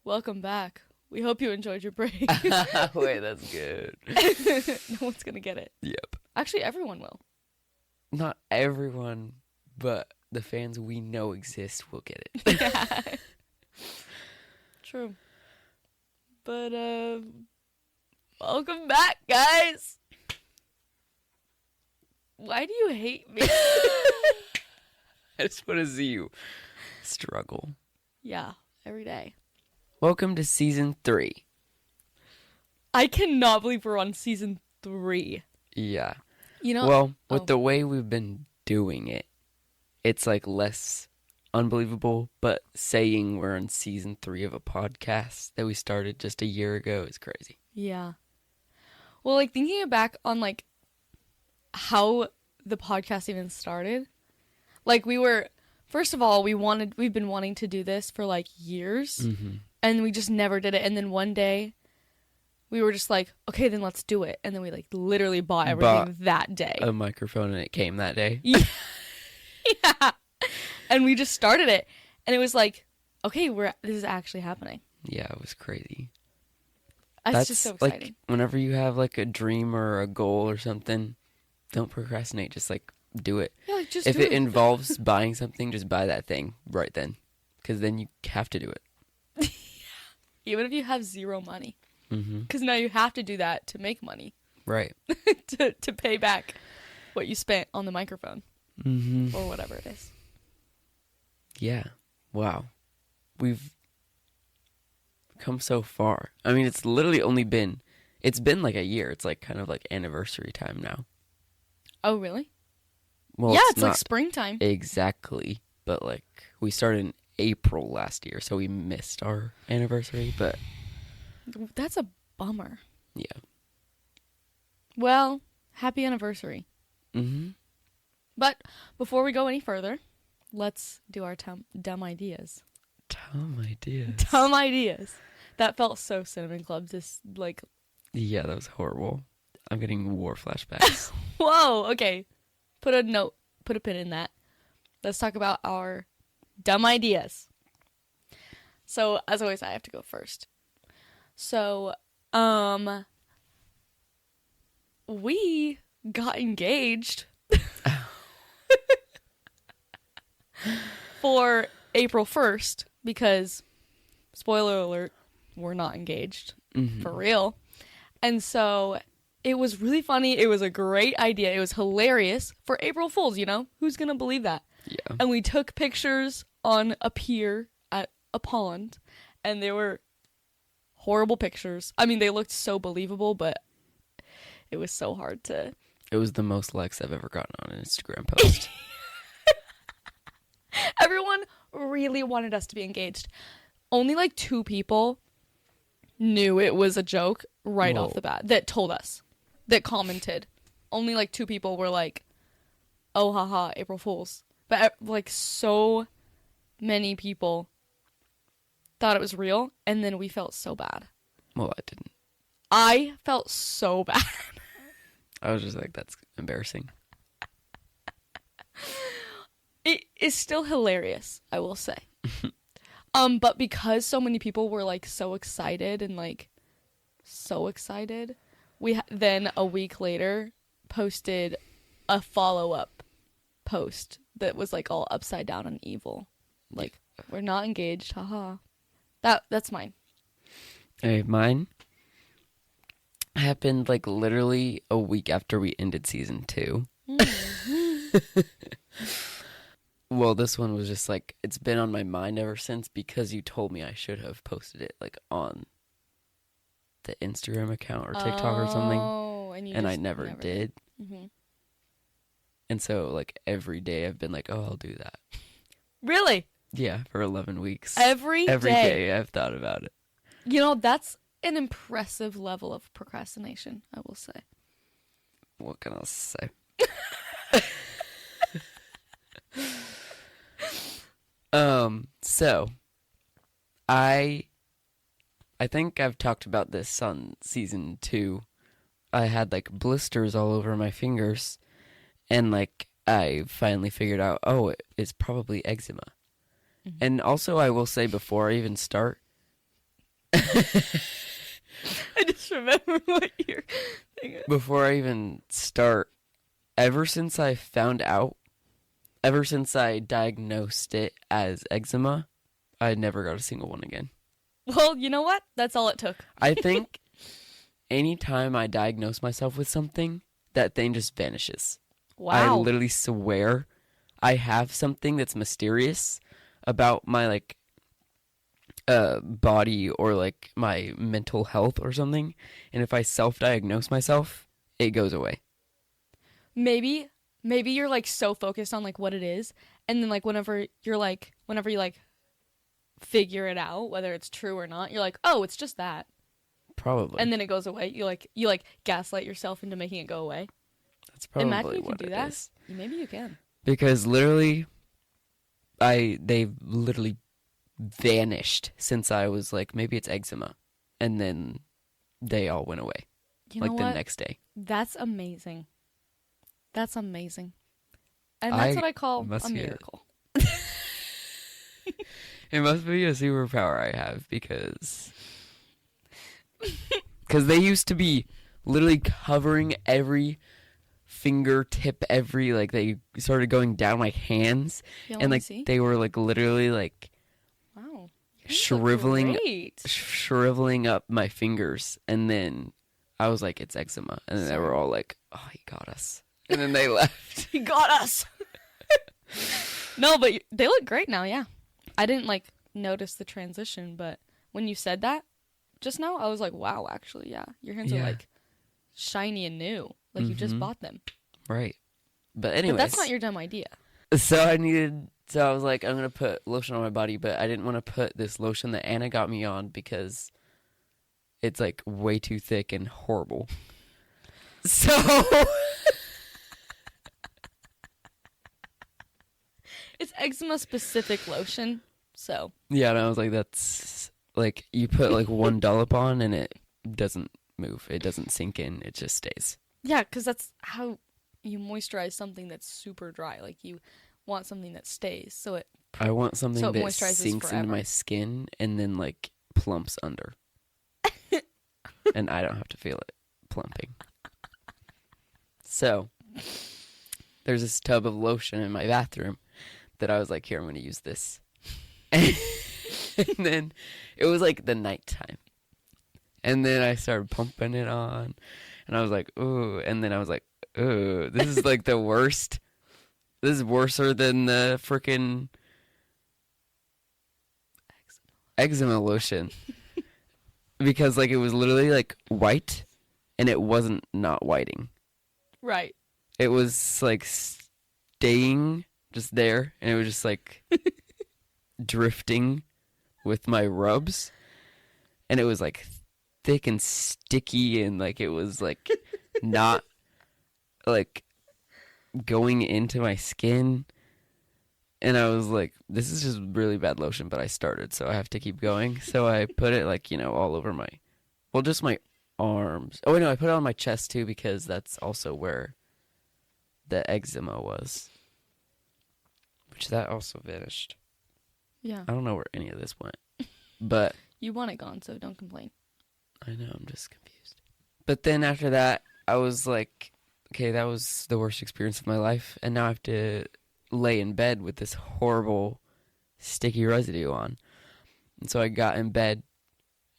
Welcome back. We hope you enjoyed your break. Wait, that's good. No one's going to get it. Yep. Actually, everyone will. Not everyone, but the fans we know exist will get it. Yeah. True. But, welcome back, guys. Why do you hate me? I just want to see you struggle. Yeah, every day. Welcome to season 3. I cannot believe we're on season 3. Yeah. You know, Well, with the way we've been doing it, it's like less unbelievable, but saying we're on season 3 of a podcast that we started just a year ago is crazy. yeah. Well, like thinking back on like how the podcast even started. Like first of all, we've been wanting to do this for like years. Mm-hmm. And we just never did it. And then one day, we were just like, okay, then let's do it. And then we like literally bought everything that day. A microphone, and it came that day. Yeah. Yeah. And we just started it. And it was like, okay, this is actually happening. Yeah, it was crazy. That's just so exciting. Like, whenever you have like a dream or a goal or something, don't procrastinate. Just like do it. Yeah, like, just if do it involves buying something, just buy that thing right then. Because then you have to do it. Even if you have zero money. Mm-hmm. Because now you have to do that to make money. Right. to pay back what you spent on the microphone. Mm-hmm. Or whatever it is. Yeah. Wow. We've come so far. I mean, it's literally it's been like a year. It's like kind of like anniversary time now. Oh, really? Well, yeah, it's not like springtime. Exactly. But like we started in April last year, so we missed our anniversary, but that's a bummer. yeah. Well, happy anniversary. Mm-hmm. But before we go any further, let's do our dumb ideas. Dumb ideas. Dumb ideas. That felt so Cinnamon Club. Just like, Yeah, that was horrible. I'm getting war flashbacks. whoa. Okay, put a pin in that. Let's talk about our dumb ideas. So, as always, I have to go first. So, we got engaged for April 1st because, spoiler alert, we're not engaged. Mm-hmm. For real. And so it was really funny. It was a great idea. It was hilarious for April Fools, you know? Who's going to believe that? Yeah. And we took pictures on a pier at a pond, and they were horrible pictures. I mean, they looked so believable, but it was so hard to... It was the most likes I've ever gotten on an Instagram post. Everyone really wanted us to be engaged. Only like 2 people knew it was a joke right Whoa. off the bat that told us, that commented. Only like 2 people were like, oh, haha, April Fools. But like so many people thought it was real, and then we felt so bad. Well, I didn't. I felt so bad. I was just like, that's embarrassing. It is still hilarious, I will say. But because so many people were like so excited and like so excited, we then a week later posted a follow-up post that was like all upside down and evil. Like, we're not engaged, haha. That's mine. Hey, mine happened like literally a week after we ended season 2. Mm-hmm. Well, this one was just like, it's been on my mind ever since because you told me I should have posted it like on the Instagram account or TikTok or something. Oh, and I never did. Mm-hmm. And so like every day I've been like, oh, I'll do that. Really? Yeah, for 11 weeks. Every day I've thought about it. You know, that's an impressive level of procrastination, I will say. What can I say? So I think I've talked about this on season 2. I had like blisters all over my fingers, and like I finally figured out, oh, it's probably eczema. Mm-hmm. And also I will say before I even start, I just remember what your thing is. Before I even start, ever since I diagnosed it as eczema, I never got a single one again. Well, you know what? That's all it took. I think anytime I diagnose myself with something, that thing just vanishes. Wow. I literally swear I have something that's mysterious about my, like, body or, like, my mental health or something. And if I self-diagnose myself, it goes away. Maybe you're, like, so focused on, like, what it is. And then, like, whenever you, like, figure it out, whether it's true or not, you're like, oh, it's just that. Probably. And then it goes away. You gaslight yourself into making it go away. That's probably Imagine you what can do it that. is. Maybe you can. Because literally, they've literally vanished since I was like, maybe it's eczema. And then they all went away. You know like what? the next day. That's amazing. That's amazing. And that's what I call a miracle. It must be a superpower I have because they used to be literally covering every fingertip, they started going down my hands, and like see? they were like literally like Wow. shriveling up my fingers, and then I was like, it's eczema, and then they were all like, oh, he got us, and then they left. He got us. No, but they look great now. Yeah, I didn't like notice the transition, but when you said that just now, I was like, wow, actually, yeah, your hands are like shiny and new, like you just bought them. Right. But anyways, that's not your dumb idea. So I was like, I'm gonna put lotion on my body, but I didn't want to put this lotion that Anna got me on because it's like way too thick and horrible. So it's eczema specific lotion, so yeah, and I was like, that's like you put like one dollop on and it doesn't move, it doesn't sink in, it just stays. Yeah, because that's how you moisturize something that's super dry. Like you want something that stays, so I want something that moisturizes sinks forever. into my skin and then like plumps under, and I don't have to feel it plumping. So there's this tub of lotion in my bathroom that I was like, here, I'm going to use this. And then it was like the nighttime. And then I started pumping it on. And I was like, ooh. And then I was like, ooh, this is like the worst. This is worser than the freaking eczema lotion. Because like it was literally like white. And it wasn't not whiting. right. It was like staying just there, and it was just like drifting with my rubs, and it was like thick and sticky, and like it was like not like going into my skin, and I was like, this is just really bad lotion, but I started, so I have to keep going. So I put it like, all over just my arms. Oh wait, no, I put it on my chest too, because that's also where the eczema was, which that also vanished. Yeah. I don't know where any of this went, but You want it gone, so don't complain. I know, I'm just confused. But then after that, I was like, okay, that was the worst experience of my life, and now I have to lay in bed with this horrible sticky residue on. And so I got in bed,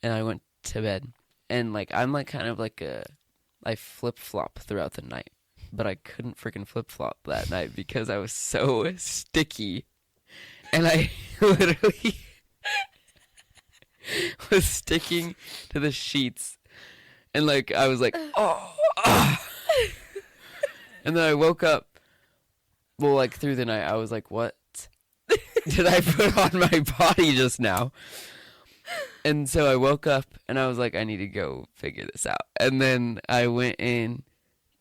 and I went to bed, and like I'm like kind of like I flip-flop throughout the night. But I couldn't freaking flip-flop that night because I was so sticky. And I literally was sticking to the sheets. And like, I was like, oh. And then I woke up. Well, like through the night, I was like, what did I put on my body just now? And so I woke up and I was like, I need to go figure this out. And then I went in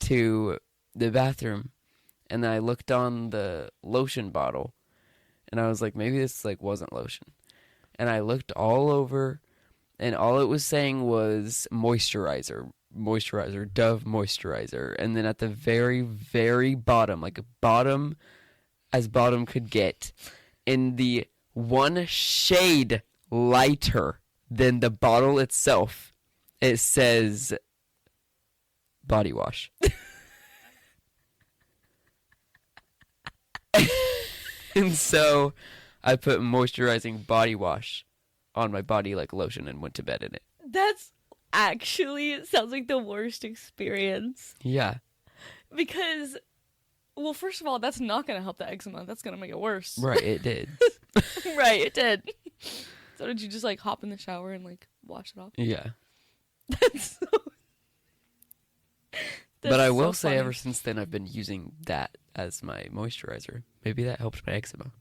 to the bathroom, and then I looked on the lotion bottle, and I was like, maybe this like wasn't lotion. And I looked all over, and all it was saying was moisturizer, Dove moisturizer. And then at the very, very bottom, like bottom as bottom could get, in the one shade lighter then the bottle itself, it says body wash. And so I put moisturizing body wash on my body like lotion and went to bed in it. That's actually, it sounds like the worst experience. Yeah. Because, well, first of all, that's not going to help the eczema. That's going to make it worse. Right, it did. Right, it did. So did you just, like, hop in the shower and, like, wash it off? Yeah. That's so... But I will so say funny. ever since then I've been using that as my moisturizer. Maybe that helped my eczema.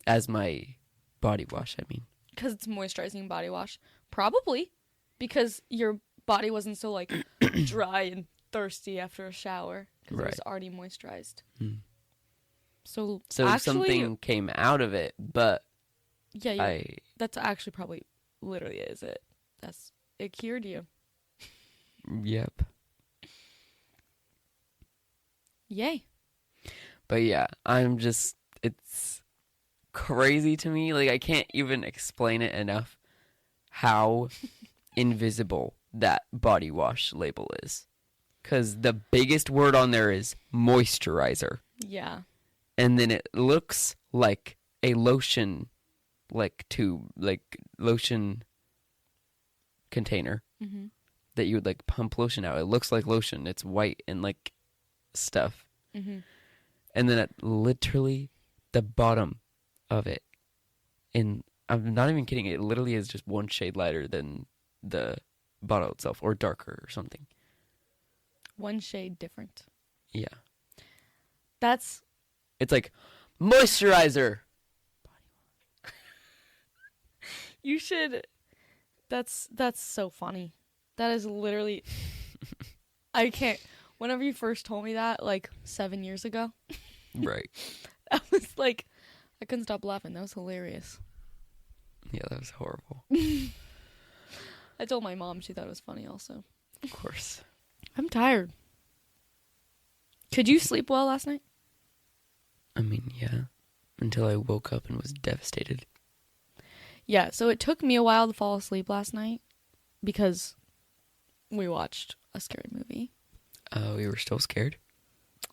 As my body wash, I mean. Because it's moisturizing body wash. Probably. Because your body wasn't so, like, dry and thirsty after a shower. Because it was already moisturized. Hmm. So actually, something came out of it, but yeah, that's actually probably literally is it. It cured you. Yep. Yay. But yeah, it's crazy to me. Like, I can't even explain it enough how invisible that body wash label is. Because the biggest word on there is moisturizer. Yeah. And then it looks like a lotion, lotion container Mm-hmm. that you would, like, pump lotion out. It looks like lotion. It's white and, like, stuff. Mm-hmm. And then at literally the bottom of it, and I'm not even kidding, it literally is just one shade lighter than the bottle itself, or darker or something. One shade different. Yeah. It's like, moisturizer! You should... That's so funny. That is literally... I can't... Whenever you first told me that, like, 7 years ago... Right. I was like... I couldn't stop laughing. That was hilarious. Yeah, that was horrible. I told my mom. She thought it was funny also. Of course. I'm tired. Could you sleep well last night? I mean, yeah. Until I woke up and was devastated. Yeah, so it took me a while to fall asleep last night because we watched a scary movie. Oh, you were still scared?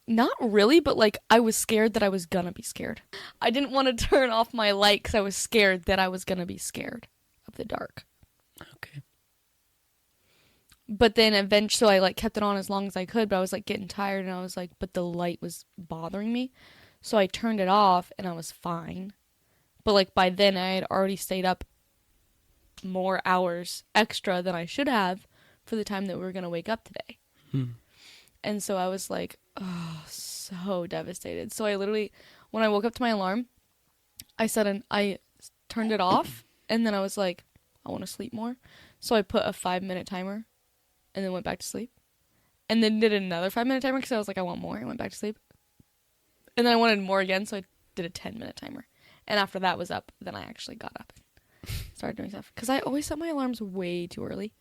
Not really, but like I was scared that I was gonna be scared. I didn't want to turn off my light because I was scared that I was gonna be scared of the dark. Okay. But then eventually I like kept it on as long as I could, but I was like getting tired and I was like, but the light was bothering me. So I turned it off and I was fine. But like by then I had already stayed up more hours extra than I should have for the time that we were going to wake up today. And so I was like, oh, so devastated. So I literally, when I woke up to my alarm, I turned it off and then I was like, I want to sleep more. So I put a 5-minute timer and then went back to sleep. And then did another 5-minute timer because I was like, I want more. I went back to sleep. And then I wanted more again, so I did a 10-minute timer. And after that was up, then I actually got up and started doing stuff. Because I always set my alarms way too early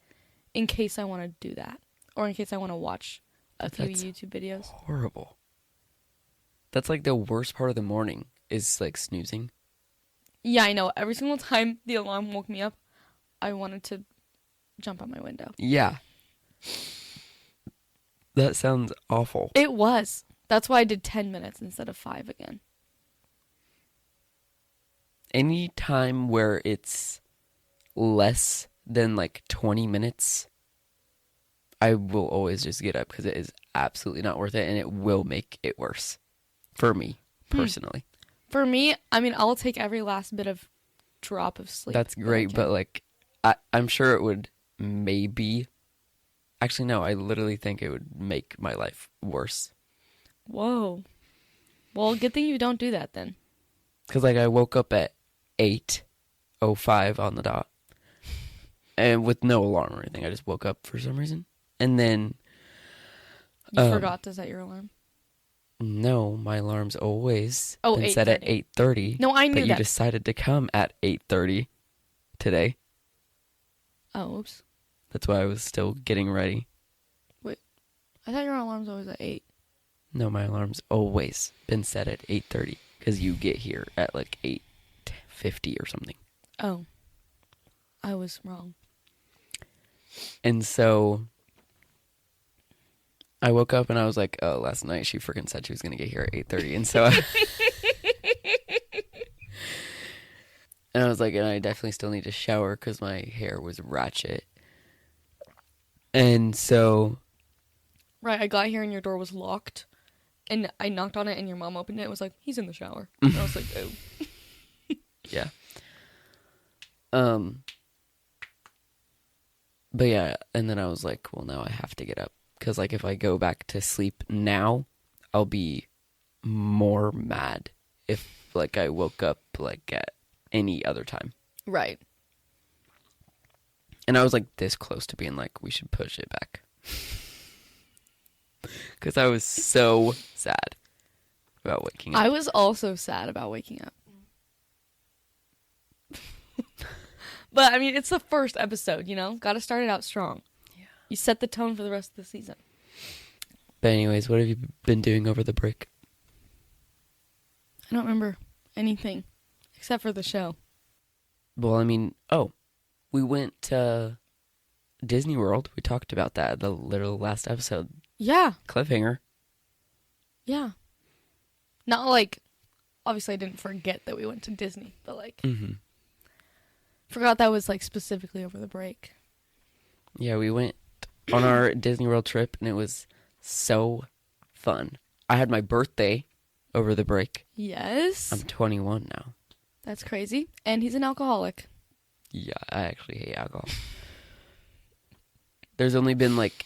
in case I want to do that. Or in case I want to watch a few YouTube videos. Horrible. That's like the worst part of the morning is like snoozing. Yeah, I know. Every single time the alarm woke me up, I wanted to jump out my window. Yeah. That sounds awful. It was. That's why I did 10 minutes instead of 5 again. Any time where it's less than like 20 minutes, I will always just get up because it is absolutely not worth it and it will make it worse. For me, personally. For me, I mean, I'll take every last bit of drop of sleep. That's great, but like, I'm sure it would maybe... Actually, no, I literally think it would make my life worse. Whoa. Well, good thing you don't do that then. Because like I woke up at 8:05 on the dot. And with no alarm or anything. I just woke up for some reason. And then... You forgot to set your alarm? No, my alarm's always been set at 8:30. No, I knew that. But you decided to come at 8:30 today. Oh, oops. That's why I was still getting ready. Wait. I thought your alarm's always at 8. No, my alarm's always been set at 8:30. Because you get here at like 8:50 or something. Oh. I was wrong. And so I woke up and I was like, oh, last night she freaking said she was going to get here at 8:30. And so and I was like, and I definitely still need to shower because my hair was ratchet. And so... Right, I got here and your door was locked. And I knocked on it and your mom opened it and was like, he's in the shower. And I was like, oh. Yeah. But yeah, and then I was like, well, now I have to get up. Because, like, if I go back to sleep now, I'll be more mad if, like, I woke up, like, at any other time. Right. And I was, like, this close to being like, we should push it back. Because I was so sad about waking up. I was also sad about waking up. But, I mean, it's the first episode, you know? Gotta start it out strong. Yeah. You set the tone for the rest of the season. But anyways, what have you been doing over the break? I don't remember anything. Except for the show. Well, I mean, we went to Disney World. We talked about that the little last episode. Yeah. Cliffhanger. Yeah. Not like, obviously I didn't forget that we went to Disney, but like, forgot that was like specifically over the break. Yeah, we went on our Disney World trip and it was so fun. I had my birthday over the break. Yes. I'm 21 now. That's crazy. And he's an alcoholic. Yeah, I actually hate alcohol. There's only been like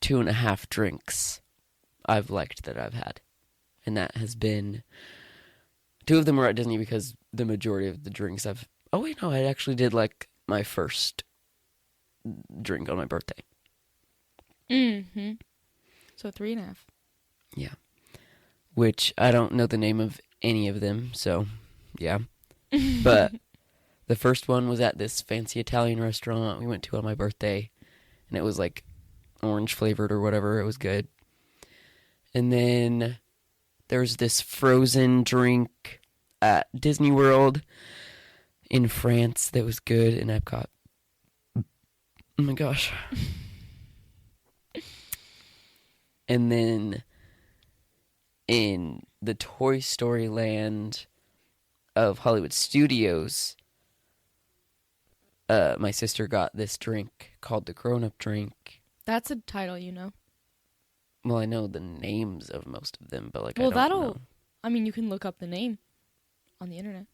2.5 drinks I've liked that I've had. And that has been... 2 of them were at Disney because the majority of the drinks I've... Oh, wait, no, I actually did like my first drink on my birthday. Mm-hmm. So 3.5. Yeah. Which I don't know the name of any of them, so yeah. But the first one was at this fancy Italian restaurant we went to on my birthday. And it was like orange flavored or whatever. It was good. And then there's this frozen drink at Disney World in France that was good in Epcot. Oh my gosh. And then in the Toy Story land of Hollywood Studios, my sister got this drink called the grown-up drink. That's a title, you know. Well, I know the names of most of them, but like Well, I don't know. I mean, you can look up the name on the internet,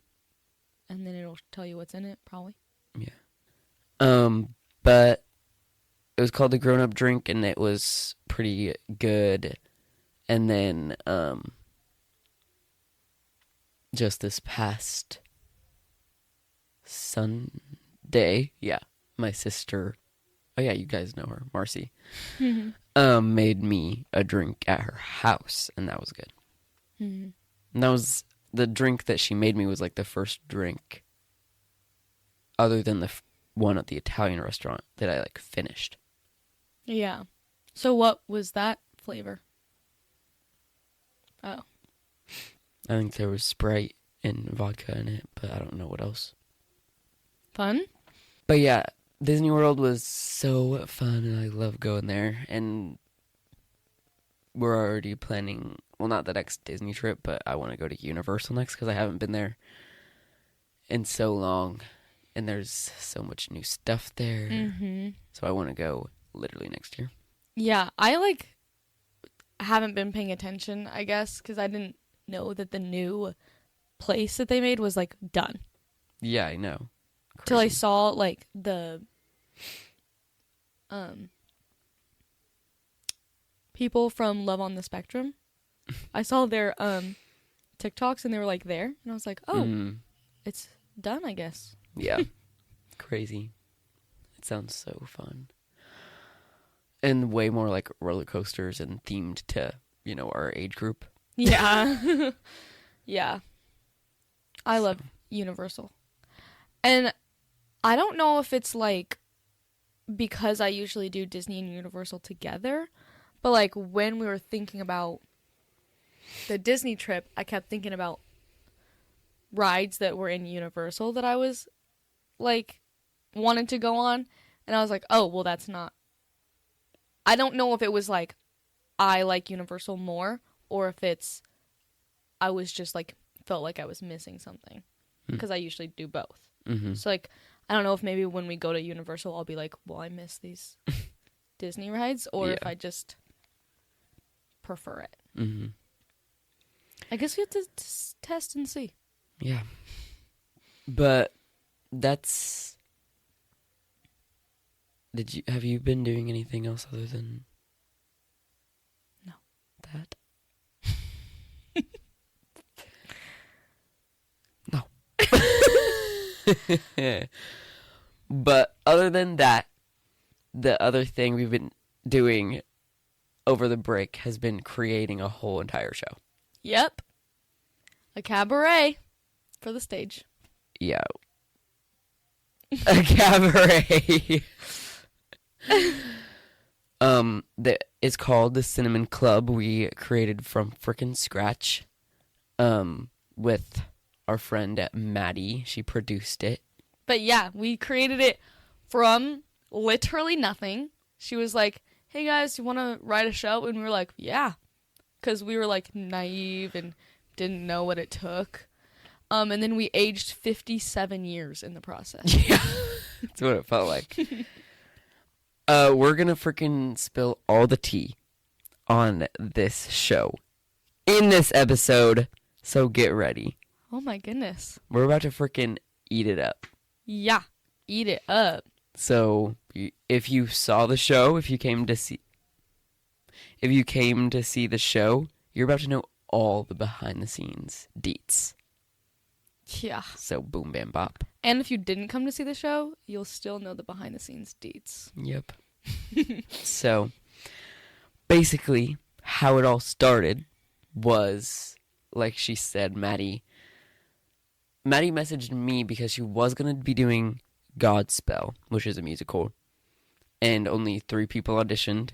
and then it'll tell you what's in it, probably. Yeah. But it was called the grown-up drink, and it was pretty good. And then, just this past Sunday, yeah, my sister, oh yeah, you guys know her, Marcy, made me a drink at her house, and that was good. Mm-hmm. And that was, the drink that she made me was like the first drink, other than the one at the Italian restaurant, that I like finished. Yeah. So what was that flavor? Oh. I think there was Sprite and vodka in it, but I don't know what else. Fun? But yeah, Disney World was so fun, and I love going there. And we're already planning, well, not the next Disney trip, but I want to go to Universal next because I haven't been there in so long. And there's so much new stuff there. Mm-hmm. So I want to go literally next year. Yeah, I haven't been paying attention, I guess, because I didn't know that the new place that they made was done. Yeah, I know. Crazy. Till I saw the people from Love on the Spectrum. I saw their TikToks and they were there, and I was like, oh, it's done, I guess. Yeah. Crazy. It sounds so fun. And way more like roller coasters and themed to, our age group. Yeah. Yeah. I love Universal. And I don't know if it's because I usually do Disney and Universal together, but when we were thinking about the Disney trip, I kept thinking about rides that were in Universal that I was wanted to go on, and I was like, oh, well, that's not. I don't know if it was like I like Universal more, or if it's I was just like felt like I was missing something, because I usually do both. Mm-hmm. So like I don't know if maybe when we go to Universal I'll be like, well, I miss these Disney rides, or if I just prefer it. Mm-hmm. I guess we have to test and see. Yeah. But that's... Have you been doing anything else other than... No. That? No. But other than that, the other thing we've been doing over the break has been creating a whole entire show. Yep. A cabaret for the stage. Yeah. A cabaret. That is called the Cinnamon Club. We created from frickin' scratch. With our friend Maddie. She produced it. But yeah, we created it from literally nothing. She was like, hey guys, you want to write a show? And we were like, yeah. Because we were like naive and didn't know what it took. And then we aged 57 years in the process. Yeah. That's what it felt like. We're going to freaking spill all the tea on this show in this episode. So get ready. Oh my goodness. We're about to freaking eat it up. Yeah. Eat it up. So if you saw the show, if you came to see the show, you're about to know all the behind the scenes deets. Yeah. So boom, bam, bop. And if you didn't come to see the show, you'll still know the behind the scenes deets. Yep. So basically how it all started was, like she said, Maddie messaged me because she was going to be doing Godspell, which is a musical, and only 3 people auditioned,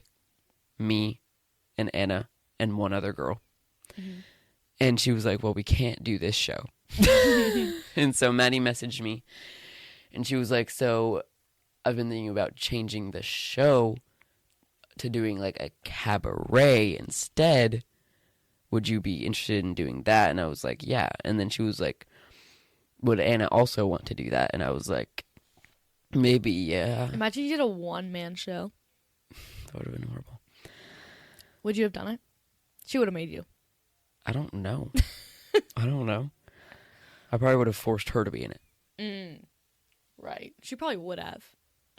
me and Anna and one other girl. Mm-hmm. And she was like, well, we can't do this show. And so Maddie messaged me, and she was like, so I've been thinking about changing the show to doing like a cabaret instead. Would you be interested in doing that? And I was like, yeah. And then she was like, would Anna also want to do that? And I was like, maybe, yeah. Imagine you did a one-man show. That would have been horrible. Would you have done it? She would have made you. I don't know. I don't know. I probably would have forced her to be in it. Right. She probably would have.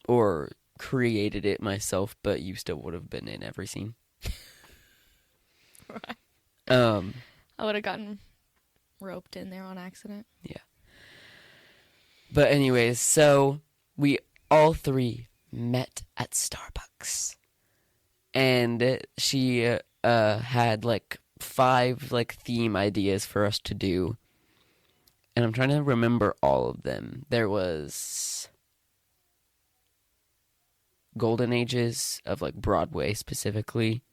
Or created it myself, but you still would have been in every scene. Right. I would have gotten roped in there on accident. Yeah. But anyways, so we all 3 met at Starbucks. And she had like 5 like theme ideas for us to do. And I'm trying to remember all of them. There was Golden Ages of like Broadway specifically.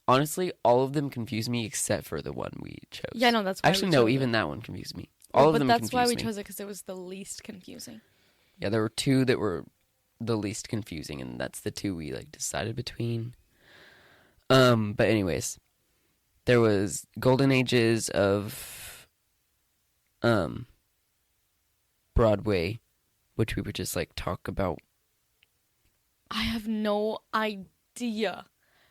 Honestly, all of them confuse me except for the one we chose. Yeah, no, that's why actually we no, chose even it. that one confused me. All of them confused me. But that's why we chose it, because it was the least confusing. Yeah, there were 2 that were the least confusing, and that's the 2 we like decided between. But anyways, there was Golden Ages of Broadway, which we would just like talk about. I have no idea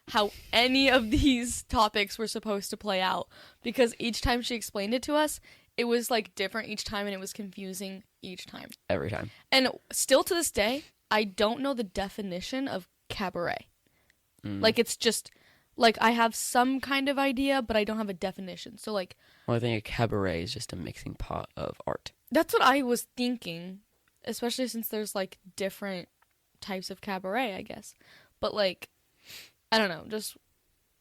how any of these topics were supposed to play out, because each time she explained it to us, it was like different each time, and it was confusing each time. Every time. And still to this day, I don't know the definition of cabaret. Like, it's just like I have some kind of idea, but I don't have a definition. So like, well, I think a cabaret is just a mixing pot of art. That's what I was thinking, especially since there's like different types of cabaret, I guess. But like, I don't know, just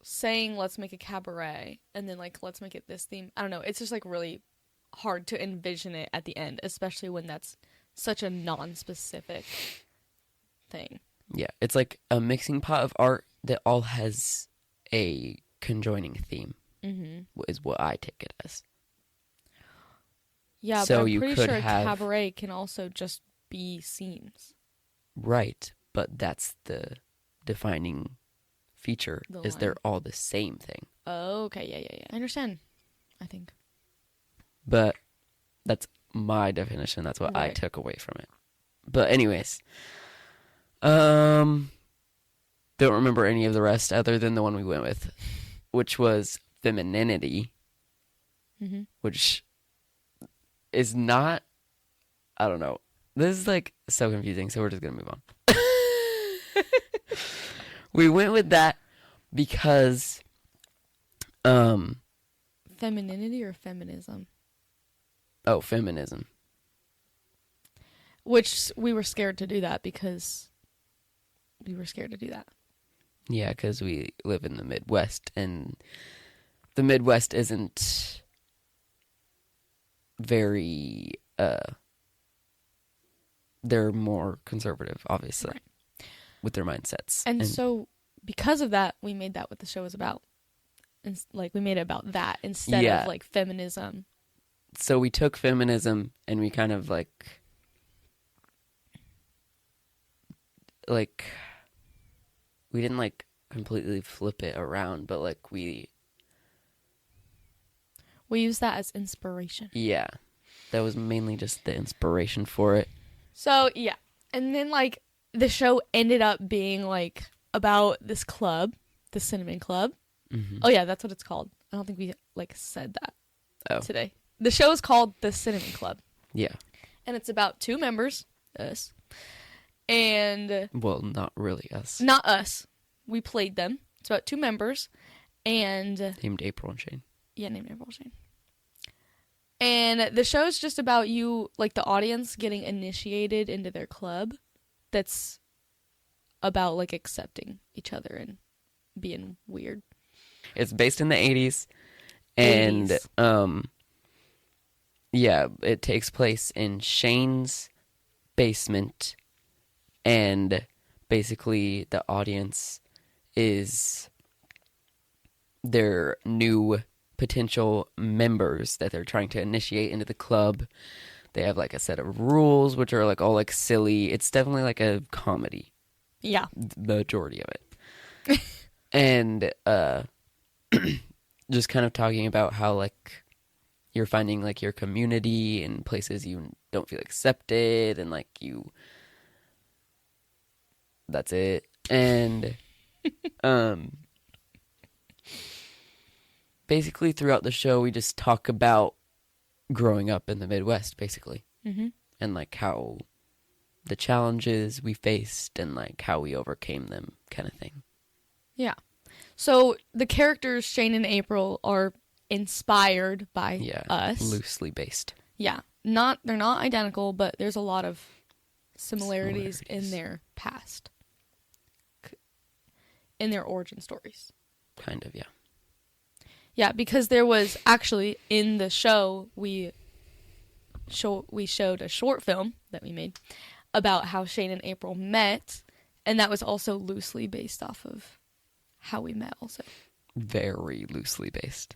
saying let's make a cabaret and then like let's make it this theme. I don't know, it's just like really hard to envision it at the end, especially when that's such a non-specific thing. Yeah, it's like a mixing pot of art that all has a conjoining theme, is what I take it as. Yeah, So but I'm you pretty could sure have... a cabaret can also just be seams. Right, but that's the defining feature, The is line. they're all the same thing. Oh, okay, yeah. I understand, I think. But that's my definition. That's what I Right. took away from it. But anyways, don't remember any of the rest other than the one we went with, which was femininity, Mm-hmm. which is not, I don't know. This is like so confusing, so we're just going to move on. We went with that because, Femininity or feminism? feminism. Which we were scared to do that because we were scared to do that. Yeah, because we live in the Midwest, and the Midwest isn't very, they're more conservative, obviously, Right. with their mindsets. And so because of that, we made that what the show was about. And like we made it about that instead Yeah. of like feminism. So we took feminism and we kind of like we didn't like completely flip it around, but like We use that as inspiration. yeah, that was mainly just the inspiration for it. So yeah. And then like the show ended up being like about this club, the Cinnamon Club. Mm-hmm. Oh yeah, that's what it's called. I don't think we like said that today. Oh, The show is called The Cinnamon Club. yeah. And it's about two members, us, and Well, not really us. not us. We played them. It's about two members, and Named April and Shane. yeah, named April Shane. And the show is just about you, like the audience, getting initiated into their club. That's about like accepting each other and being weird. It's based in the 80s, and 80s. Yeah, it takes place in Shane's basement, and basically the audience is their new potential members that they're trying to initiate into the club. They have like a set of rules which are like all like silly. It's definitely like a comedy, Yeah. the majority of it. And just kind of talking about how like you're finding like your community in places you don't feel accepted, and like that's it. And basically throughout the show we just talk about growing up in the Midwest, basically. Mm-hmm. And like how the challenges we faced and like how we overcame them, kind of thing. Yeah. So the characters Shane and April are inspired by Yeah, us. loosely based. Yeah. They're not identical, but there's a lot of similarities in their past. In their origin stories. Kind of, yeah. Yeah, because there was actually in the show we showed a short film that we made about how Shane and April met, and that was also loosely based off of how we met also. Very loosely based.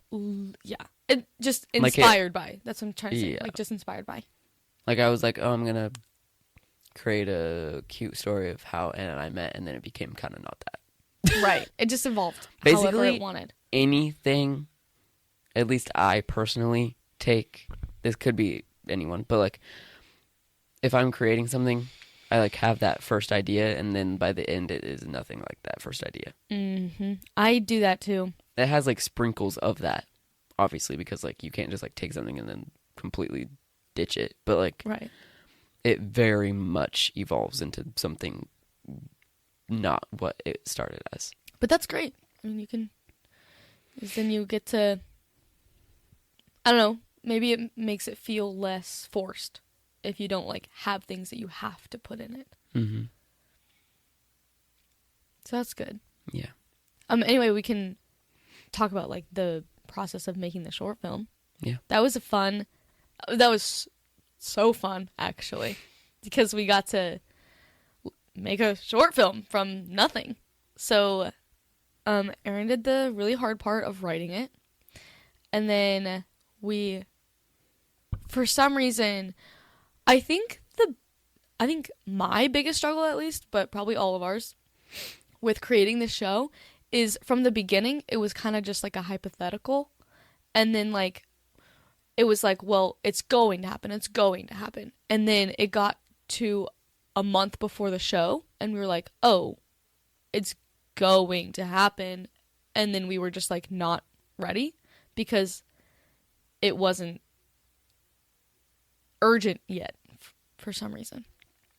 Yeah. It just Like inspired by. That's what I'm trying to say. Yeah. Like just inspired by. Like I was like, oh, I'm gonna create a cute story of how Anna and I met, and then it became kind of not that. Right. It just evolved however Basically, it wanted. anything, at least I personally take, this could be anyone, but like if I'm creating something, I like have that first idea, and then by the end it is nothing like that first idea. Mm-hmm. I do that too. It has like sprinkles of that, obviously, because like you can't just like take something and then completely ditch it, but like Right. it very much evolves into something not what it started as. But that's great. I mean, you can, 'cause then you get to, I don't know, maybe it makes it feel less forced if you don't like have things that you have to put in it. Mm-hmm. So that's good. Yeah. Anyway, we can talk about like the process of making the short film. Yeah. That was so fun actually, because we got to make a short film from nothing. So, Erin did the really hard part of writing it. And then we, for some reason, I think I think my biggest struggle, at least, but probably all of ours, with creating the show is from the beginning, it was kind of just like a hypothetical. And then, like, it was like, well, it's going to happen. It's going to happen. And then it got to a month before the show, and we were like, oh, it's going to happen. And then we were just, like, not ready because it wasn't urgent yet for some reason.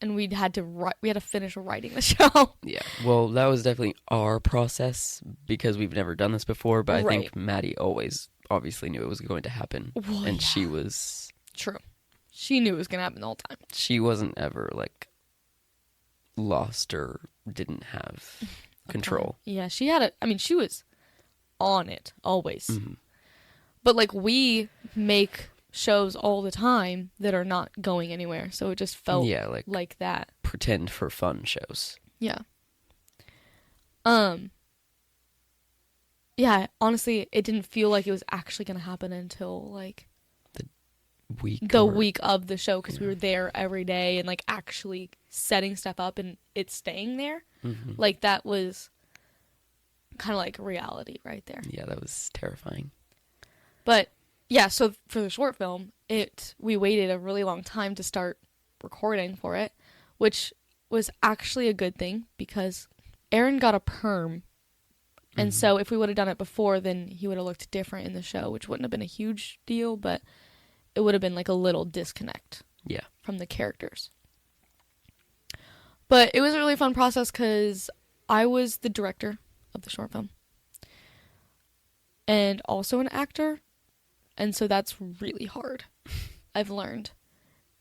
And we had to finish writing the show. Yeah. Well, that was definitely our process because we've never done this before, but I think Maddie always obviously knew it was going to happen. Well, and yeah. she was... True. She knew it was going to happen the whole time. She wasn't ever, like, lost or didn't have control. Yeah, she had she was on it always. Mm-hmm. But, like, we make shows all the time that are not going anywhere, so it just felt like that. Pretend for fun shows. Yeah. Yeah, honestly, it didn't feel like it was actually going to happen until, like, the week of the show, because we were there every day and, like, actually setting stuff up and it staying there. Mm-hmm. Like, that was kind of like reality right there. Yeah, that was terrifying. But yeah, so for the short film, we waited a really long time to start recording for it, which was actually a good thing because Aaron got a perm. And so if we would have done it before, then he would have looked different in the show, which wouldn't have been a huge deal, but it would have been like a little disconnect from the characters. But it was a really fun process because I was the director of the short film and also an actor. And so that's really hard, I've learned.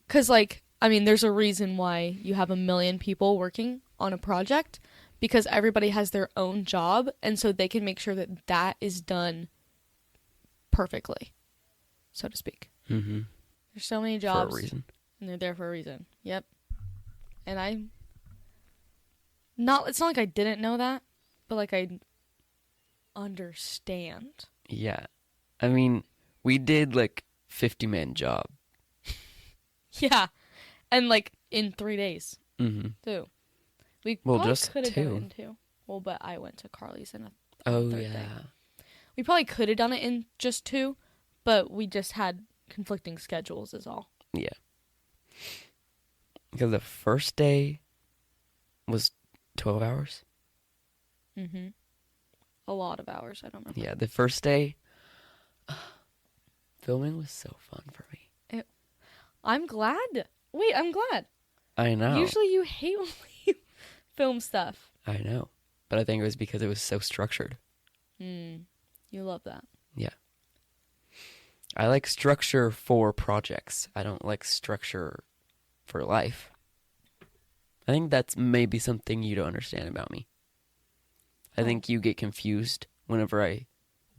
Because, like, there's a reason why you have 1 million people working on a project, because everybody has their own job, and so they can make sure that that is done perfectly, so to speak. Mm-hmm. There's so many jobs. For a reason. And they're there for a reason. Yep. And it's not like I didn't know that, but, like, I understand. Yeah. We did, like, 50-man job. Yeah. And, like, in 3 days. Mm-hmm. Too. We just could have done it 2. in 2. Well, but I went to Carly's and Oh, third yeah. day. We probably could have done it in just 2, but we just had conflicting schedules is all. Yeah. Because the first day was 12 hours. Mm-hmm. A lot of hours. I don't know. Yeah, the first day... filming was so fun for me. I'm glad. Wait, I'm glad. I know. Usually you hate when we film stuff. I know. But I think it was because it was so structured. You love that. Yeah. I like structure for projects. I don't like structure for life. I think that's maybe something you don't understand about me. I think you get confused whenever I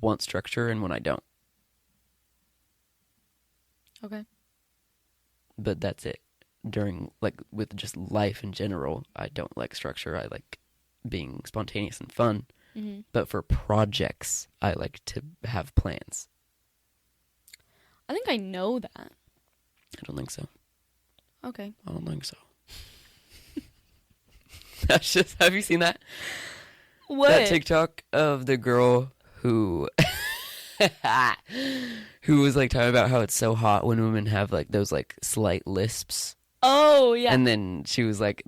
want structure and when I don't. Okay. But that's it. With just life in general, I don't like structure. I like being spontaneous and fun. Mm-hmm. But for projects, I like to have plans. I think I know that. I don't think so. Okay. I don't think so. That's just... Have you seen that? What? That TikTok of the girl who... who was, like, talking about how it's so hot when women have, like, those, like, slight lisps. Oh, yeah. And then she was like,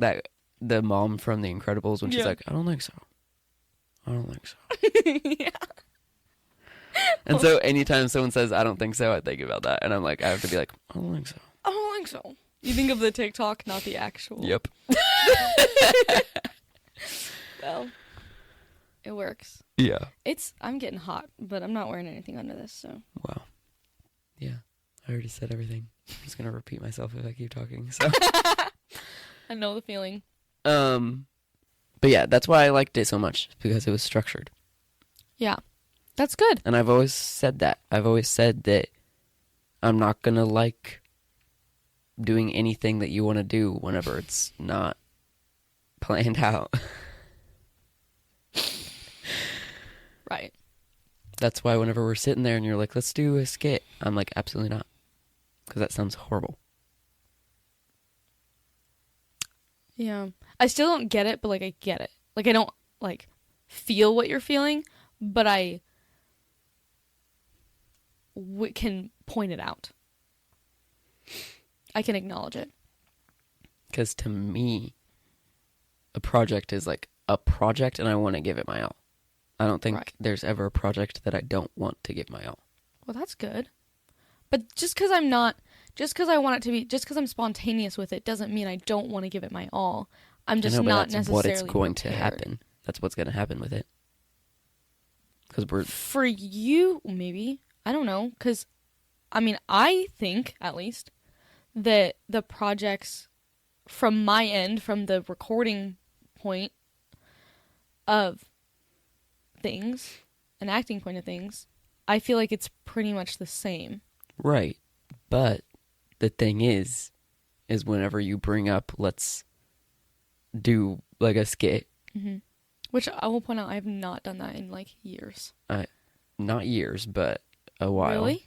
the mom from The Incredibles, when she's like, I don't think so. I don't think so. Yeah. And so anytime someone says, I don't think so, I think about that. And I'm like, I have to be like, I don't think so. I don't think so. You think of the TikTok, not the actual. Yep. Well, it works. Yeah. I'm getting hot, but I'm not wearing anything under this, so. Wow. Yeah. I already said everything. I'm just going to repeat myself if I keep talking, so. I know the feeling. But yeah, that's why I liked it so much, because it was structured. Yeah. That's good. And I've always said that. I've always said that I'm not going to like doing anything that you want to do whenever it's not planned out. Right. That's why whenever we're sitting there and you're like, let's do a skit, I'm like, absolutely not. Because that sounds horrible. Yeah. I still don't get it, but, like, I get it. Like, I don't, like, feel what you're feeling, but I can point it out. I can acknowledge it. Because to me, a project is like a project, and I want to give it my all. I don't think there's ever a project that I don't want to give my all. Well, that's good. But just because I want it to be, just because I'm spontaneous with it, doesn't mean I don't want to give it my all. I'm just not necessarily what it's going prepared. to happen. That's what's going to happen with it. Because for you, maybe. I don't know. Because, I mean, I think, at least, that the projects from my end, from the recording point of things, an acting point of things, I feel like it's pretty much the same. Right. But the thing is whenever you bring up, let's do like a skit. Mm-hmm. Which I will point out, I have not done that in like years. Not years, but a while. Really?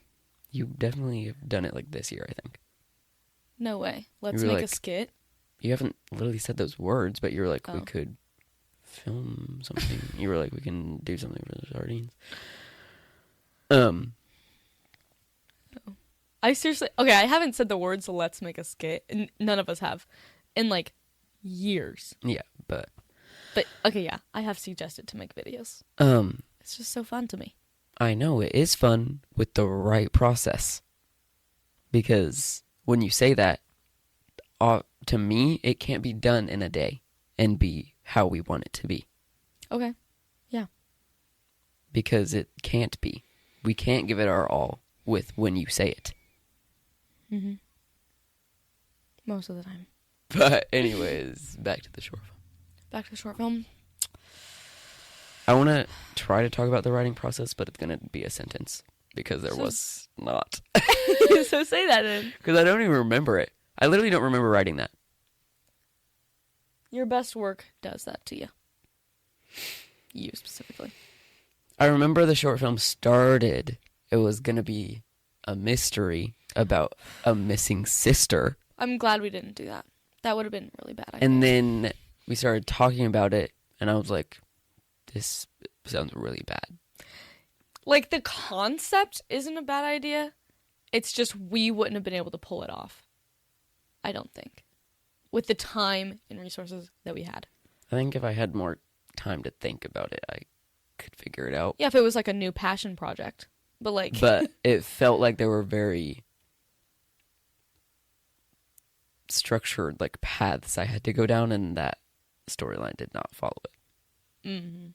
You definitely have done it like this year, I think. No way. Let's make a skit. You haven't literally said those words, but you were like, we could film something. You were like, we can do something for the sardines. I seriously... Okay, I haven't said the words, let's make a skit. And none of us have. In, like, years. Yeah, but... But, okay, yeah. I have suggested to make videos. It's just so fun to me. I know, it is fun with the right process. Because when you say that, to me, it can't be done in a day and be how we want it to be. Okay. Yeah. Because it can't be. We can't give it our all with when you say it. Mm-hmm. Most of the time. But anyways, back to the short film. Back to the short film. I want to try to talk about the writing process, but it's going to be a sentence because there was not. So say that then. Because I don't even remember it. I literally don't remember writing that. Your best work does that to you. You specifically. I remember the short film started. It was going to be a mystery about a missing sister. I'm glad we didn't do that. That would have been really bad. And then we started talking about it, and I was like, this sounds really bad. Like, the concept isn't a bad idea. It's just we wouldn't have been able to pull it off. I don't think. With the time and resources that we had. I think if I had more time to think about it, I could figure it out. Yeah, if it was like a new passion project. But like... But it felt like there were very structured like paths I had to go down, and that storyline did not follow it. Mm-hmm.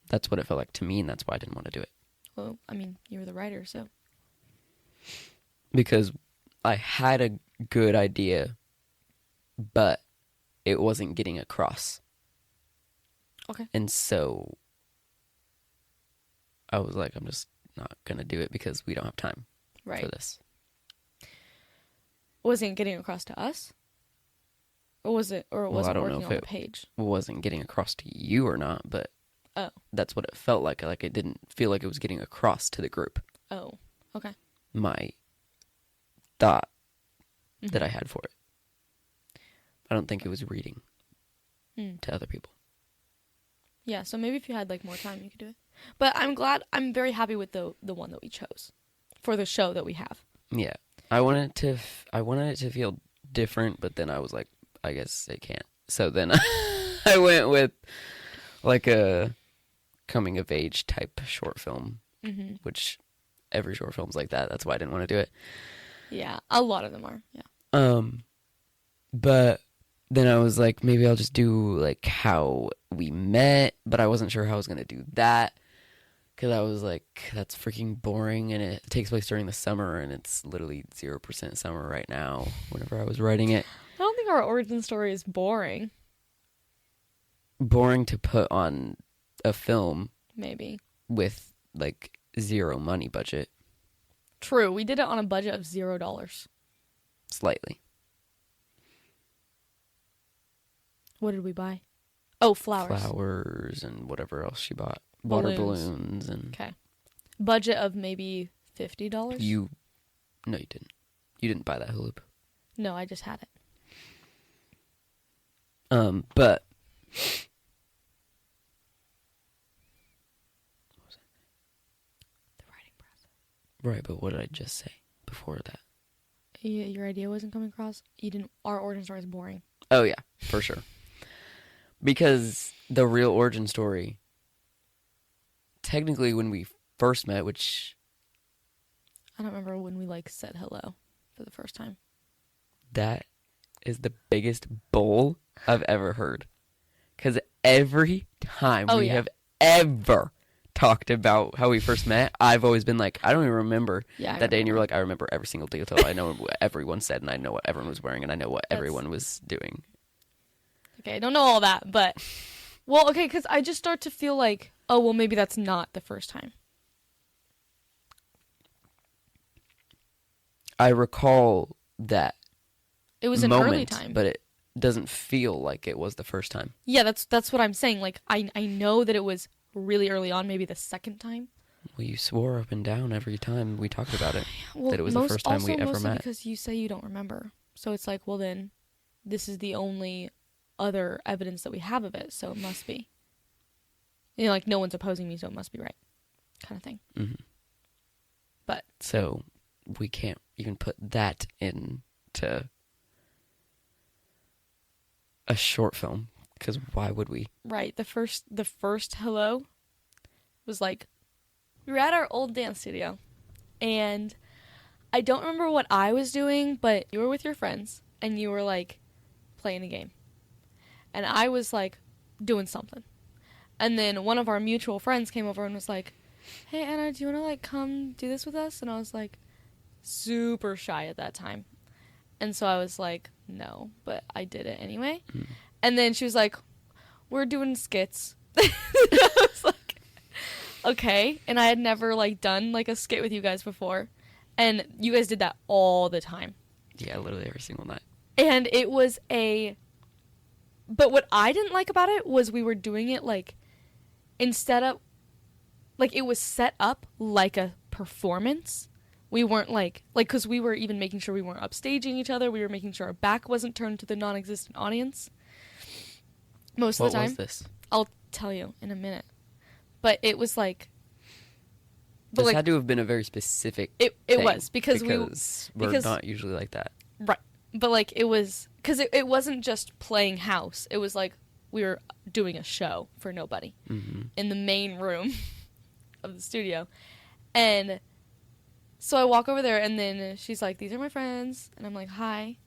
That's what it felt like to me, and that's why I didn't want to do it. Well, I mean, you were the writer, so... Because I had a good idea, but it wasn't getting across. Okay. And so I was like, I'm just not going to do it because we don't have time for this. Wasn't getting across to us? Or was it, or it wasn't working on the page? It wasn't getting across to you or not, but that's what it felt like. Like, it didn't feel like it was getting across to the group. Oh, okay. My thought that I had for it. I don't think it was reading to other people. Yeah, so maybe if you had like more time, you could do it. But I'm very happy with the one that we chose for the show that we have. Yeah, I wanted it to feel different, but then I was like, I guess it can't. So then I went with like a coming of age type short film, which every short film's like that. That's why I didn't want to do it. Yeah, a lot of them are. Yeah. But then I was like, maybe I'll just do like how we met, but I wasn't sure how I was gonna do that because I was like, that's freaking boring, and it takes place during the summer, and it's literally 0% summer right now. Whenever I was writing it, I don't think our origin story is boring. Boring to put on a film, maybe with like zero money budget. True, we did it on a budget of $0. Slightly. What did we buy? Oh, flowers. Flowers and whatever else she bought. Balloons. Water balloons and... Okay. Budget of maybe $50? No, you didn't. You didn't buy that hula hoop. No, I just had it. But The writing process. right, but what did I just say before that? Your idea wasn't coming across. You didn't. Our origin story is boring. Oh yeah, for sure. Because the real origin story, technically when we first met, which I don't remember when we like said hello for the first time. that is the biggest bull I've ever heard. Because every time we have ever talked about how we first met, I've always been like, I don't even remember that day. And you were like, I remember every single detail. I know what everyone said, and I know what everyone was wearing, and I know what everyone was doing. Okay, I don't know all that, but... Well, okay, because I just start to feel like, oh, well, maybe that's not the first time. I recall that It was an early time. But it doesn't feel like it was the first time. Yeah, that's what I'm saying. Like, I know that it was really early on, maybe the second time. Well, you swore up and down every time we talked about it Well, that it was the first time we ever mostly met. Because you say you don't remember. So it's like, well, then this is the only other evidence that we have of it, so it must be. You know, like, no one's opposing me, so it must be right. Kind of thing. Mm-hmm. But... So we can't even put that into a short film, because why would we? Right. The first hello was like, we were at our old dance studio, and I don't remember what I was doing, but you were with your friends, and you were like playing a game, and I was like doing something, and then one of our mutual friends came over and was like, hey Anna, do you want to like come do this with us? And I was like super shy at that time, and so I was like, no, but I did it anyway. And then she was like, we're doing skits. I was like, okay. And I had never like done like a skit with you guys before, and you guys did that all the time. Yeah, literally every single night. And it was but what I didn't like about it was we were doing it like, instead of, like, it was set up like a performance. We weren't like, because we were even making sure we weren't upstaging each other. We were making sure our back wasn't turned to the non-existent audience most of the time. What was this? I'll tell you in a minute. But it was like... This had to have been a very specific It was, because we're not usually like that. Right. But, like, it was... Because it wasn't just playing house. It was like we were doing a show for nobody in the main room of the studio. And... So I walk over there, and then she's like, these are my friends. And I'm like, hi.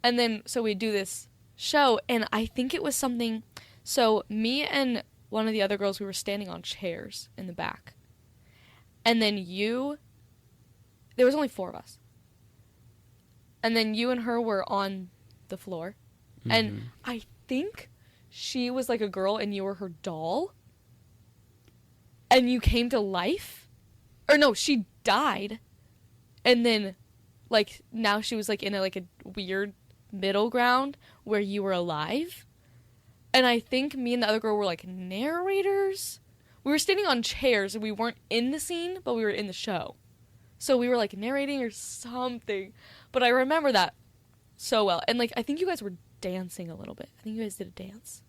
And then, so we do this show, and I think it was something... So me and one of the other girls, we were standing on chairs in the back. And then there was only 4 of us. And then you and her were on the floor. Mm-hmm. And I think she was like a girl, and you were her doll. And you came to life. Or no, she died, and then like now she was like in a weird middle ground where you were alive. And I think me and the other girl were like narrators. We were standing on chairs, and we weren't in the scene, but we were in the show, so we were like narrating or something. But I remember that so well. And like I think you guys were dancing a little bit. I think you guys did a dance.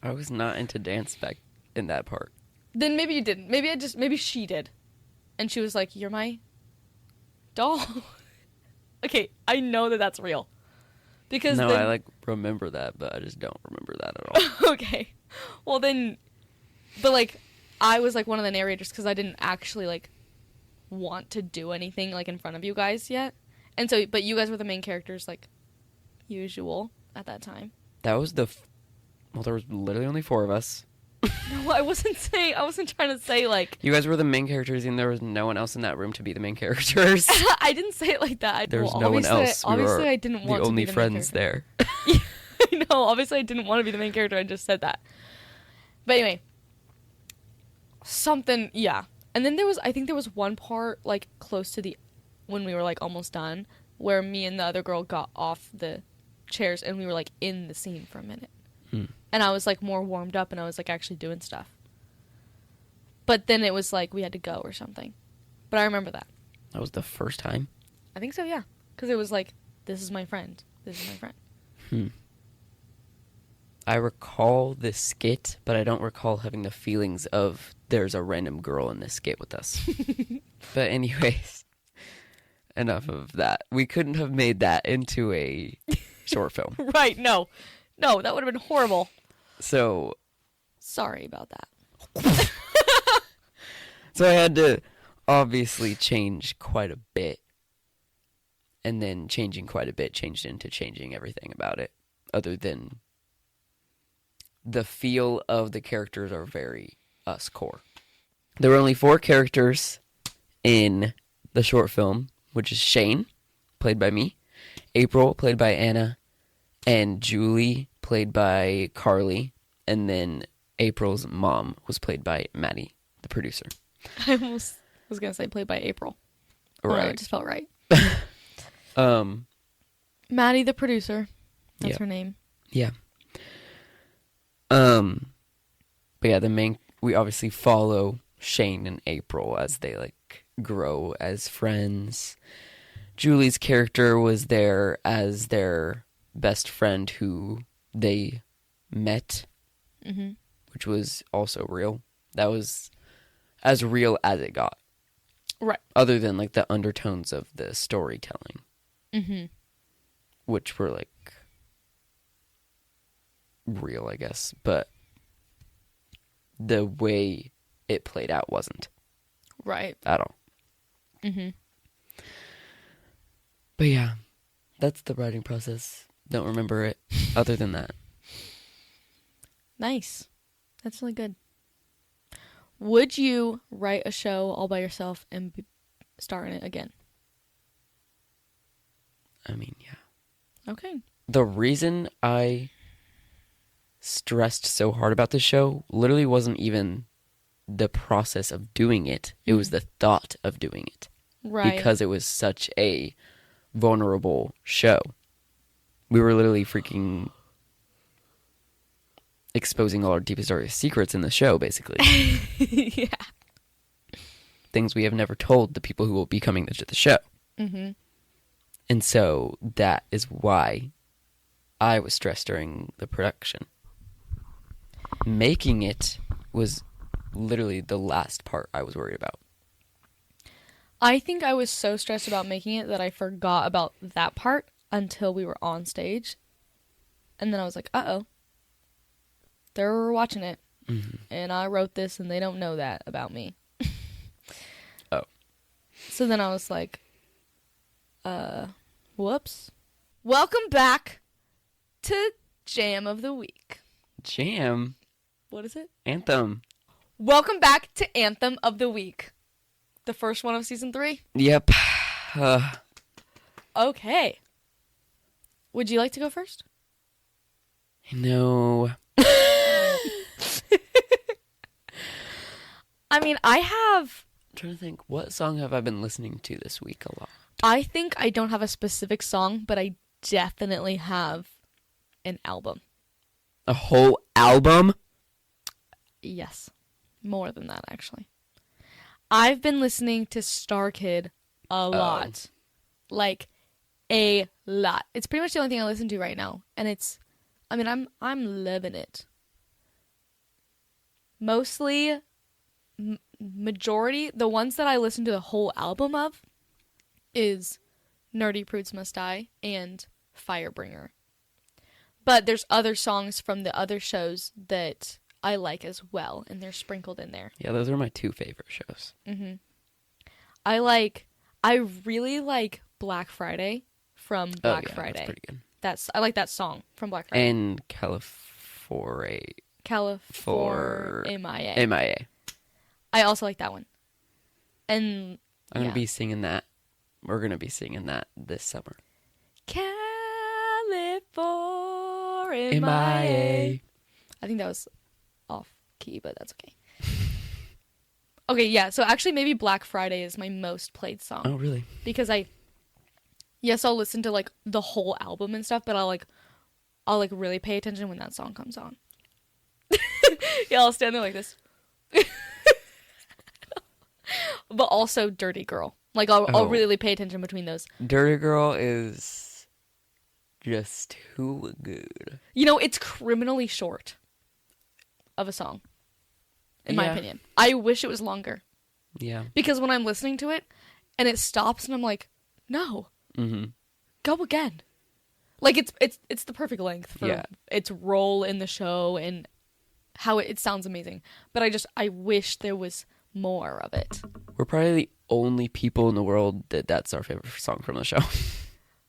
I was not into dance back in that part. Then maybe you didn't. Maybe she did. And she was like, you're my doll. Okay, I know that that's real. Because no, I like remember that, but I just don't remember that at all. Okay. Well then, but like, I was like one of the narrators because I didn't actually like want to do anything like in front of you guys yet. And so, but you guys were the main characters like usual at that time. That was well, there was literally only 4 of us. No, I wasn't trying to say, like... You guys were the main characters, and there was no one else in that room to be the main characters. I didn't say it like that. There was no one else. Obviously, I didn't want to be the friends there. I know, obviously, I didn't want to be the main character. I just said that. But anyway. Yeah. And then I think there was one part, like, close to when we were, like, almost done, where me and the other girl got off the chairs, and we were, like, in the scene for a minute. And I was, like, more warmed up, and I was, like, actually doing stuff. But then it was, like, we had to go or something. But I remember that. That was the first time? I think so, yeah. Because it was, like, this is my friend. This is my friend. I recall this skit, but I don't recall having the feelings of there's a random girl in this skit with us. But anyways, enough of that. We couldn't have made that into a short film. Right, no. No, that would have been horrible. So... Sorry about that. So I had to obviously change quite a bit. And then changing quite a bit changed into changing everything about it. Other than the feel of the characters are very us core. There were only 4 characters in the short film, which is Shane, played by me, April, played by Anna, and Julie, played by Carly, and then April's mom was played by Maddie, the producer. I almost was going to say played by April. Right. It just felt right. Maddie, the producer. That's her name. Yeah. But yeah, we obviously follow Shane and April as they like grow as friends. Julie's character was there as their best friend who they met, which was also real. That was as real as it got. Right. Other than like the undertones of the storytelling. Which were like real, I guess, but the way it played out wasn't. Right. At all. But yeah, that's the writing process. Don't remember it other than that. Nice. That's really good. Would you write a show all by yourself and star in it again? I mean, yeah. Okay. The reason I stressed so hard about this show literally wasn't even the process of doing it. It was the thought of doing it. Right. Because it was such a vulnerable show. We were literally freaking exposing all our deepest, darkest secrets in the show, basically. Yeah. Things we have never told the people who will be coming to the show. And so that is why I was stressed during the production. Making it was literally the last part I was worried about. I think I was so stressed about making it that I forgot about that part until we were on stage. And then I was like, uh-oh. They're watching it. And I wrote this and they don't know that about me. Oh. So then I was like, whoops. Welcome back to Jam of the Week. Jam? What is it? Anthem. Welcome back to Anthem of the Week. The first one of season 3? Yep. Okay. Would you like to go first? No. I mean, I'm trying to think, what song have I been listening to this week a lot? I think I don't have a specific song, but I definitely have an album. A whole album? Yes. More than that, actually. I've been listening to Star Kid a lot. Like, a lot. It's pretty much the only thing I listen to right now. And I'm living it. Mostly, majority, the ones that I listen to the whole album of is Nerdy Prudes Must Die and Firebringer. But there's other songs from the other shows that I like as well, and they're sprinkled in there. Yeah, those are my 2 favorite shows. I really like Black Friday from Black Friday. That's pretty good. I like that song from Black Friday. And California. California. MIA. I also like that one. And I'm going to be singing that. We're going to be singing that this summer. California. MIA. I think that was off key, but that's okay. Okay, yeah. So actually maybe Black Friday is my most played song. Oh, really? Because I'll listen to like the whole album and stuff, but I'll really pay attention when that song comes on. Yeah, I'll stand there like this. But also Dirty Girl. Like I'll really pay attention between those. Dirty Girl is just too good. You know, it's criminally short of a song, in my Yeah. opinion. I wish it was longer. Yeah. Because when I'm listening to it and it stops and I'm like, no, go again. Like it's the perfect length for its role in the show and how it sounds amazing. But I wish there was more of it. We're probably the only people in the world that's our favorite song from the show.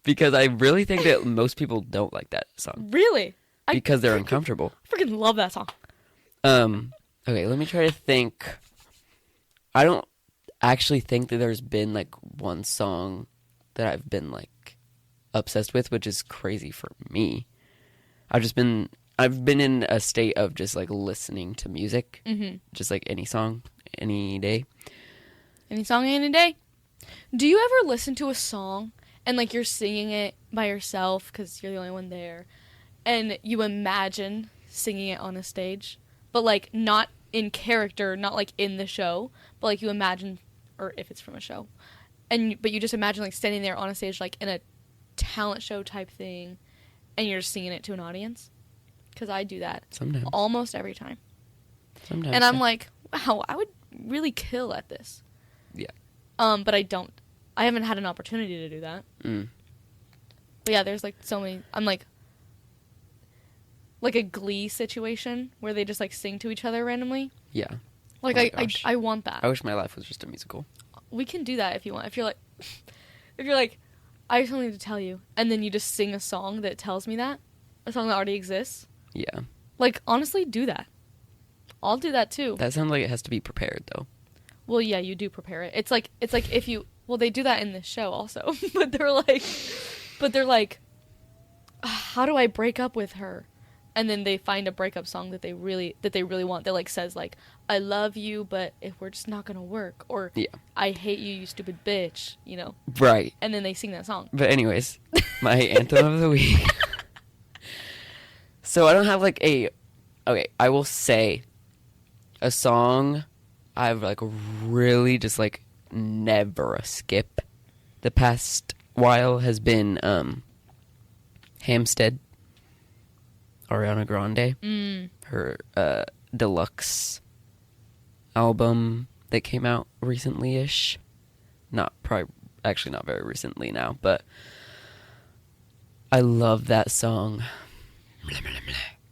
Because I really think that most people don't like that song. Really? Because they're uncomfortable. I freaking love that song. Okay, let me try to think. I don't actually think that there's been like one song that I've been like obsessed with, which is crazy for me. I've been in a state of just like listening to music, just like any song, any day. Any song, any day. Do you ever listen to a song and like you're singing it by yourself because you're the only one there, and you imagine singing it on a stage, but like not in character, not like in the show, but like you imagine, or if it's from a show, but you just imagine like standing there on a stage like in a talent show type thing, and you're just singing it to an audience? Because I do that Sometimes. almost every time. Sometimes. And I'm like, wow, I would really kill at this. Yeah. But I don't. I haven't had an opportunity to do that. But yeah, there's like so many. I'm like a Glee situation where they just like sing to each other randomly. Yeah. Like Oh my gosh. I want that. I wish my life was just a musical. We can do that if you want. If you're like, I just need to tell you, and then you just sing a song that tells me that, a song that already exists. Yeah. Like honestly, do that. I'll do that too. That sounds like it has to be prepared though. Well, yeah, you do prepare it. It's like if you, well, they do that in this show also, but they're like, how do I break up with her? And then they find a breakup song that they really want, that like says like, I love you, but if we're just not gonna work, or I hate you, you stupid bitch, you know. Right. And then they sing that song. But anyways, my anthem of the week. So I don't have like okay, I will say a song I've like really just like never skip the past while has been Hampstead, Ariana Grande. Her deluxe album that came out recently-ish. Actually not very recently now, but I love that song.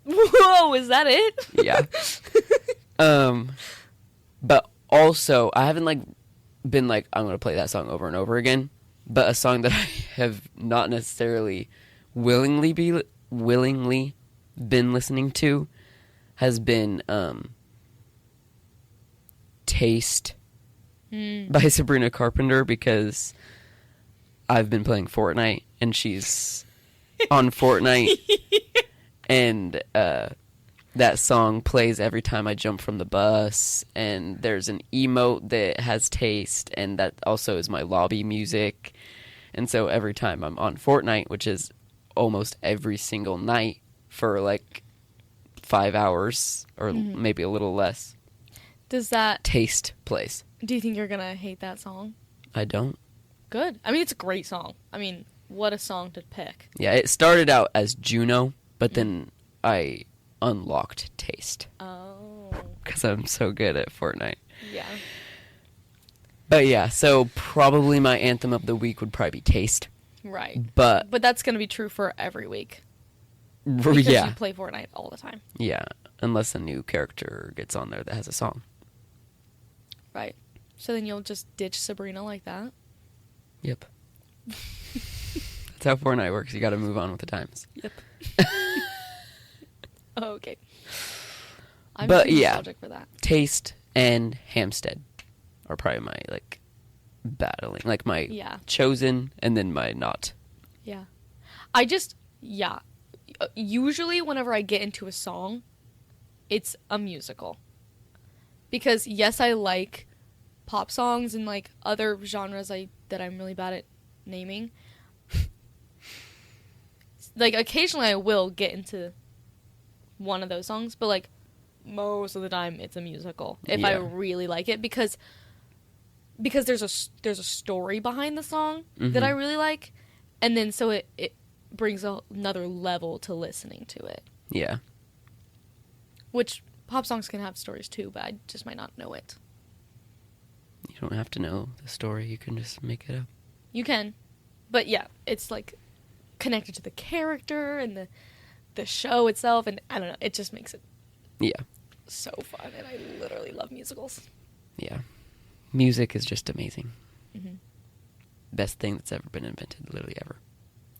Whoa, is that it? Yeah. But also, I haven't like been like, I'm gonna play that song over and over again. But a song that I have not necessarily willingly been listening to has been Taste by Sabrina Carpenter, because I've been playing Fortnite and she's on Fortnite, and that song plays every time I jump from the bus, and there's an emote that has Taste, and that also is my lobby music. And so every time I'm on Fortnite, which is almost every single night for like 5 hours or maybe a little less, Does that Taste plays. Do you think you're gonna hate that song? I don't. Good. I mean, it's a great song. I mean, what a song to pick. Yeah, it started out as Juno, but then I unlocked Taste. Oh. Because I'm so good at Fortnite. Yeah. But yeah, so probably my anthem of the week would probably be Taste. Right. But that's gonna be true for every week. Because you play Fortnite all the time. Yeah, unless a new character gets on there that has a song. Right. So then you'll just ditch Sabrina like that? Yep. That's how Fortnite works. You gotta move on with the times. Yep. Oh, okay. I'm But too yeah, nostalgic for that. Taste and Hampstead are probably my like battling, like my chosen and then my not. Yeah. Usually whenever I get into a song, it's a musical. Because yes, I like pop songs and like other genres that I'm really bad at naming. Like occasionally I will get into one of those songs, but like most of the time it's a musical if I really like it, because there's a story behind the song that I really like, and then so it brings another level to listening to it. Yeah. Which pop songs can have stories too, but I just might not know it. You don't have to know the story. You can just make it up. You can. But yeah, it's like connected to the character and the show itself, and I don't know, it just makes it so fun, and I literally love musicals. Yeah. Music is just amazing. Mm-hmm. Best thing that's ever been invented, literally ever.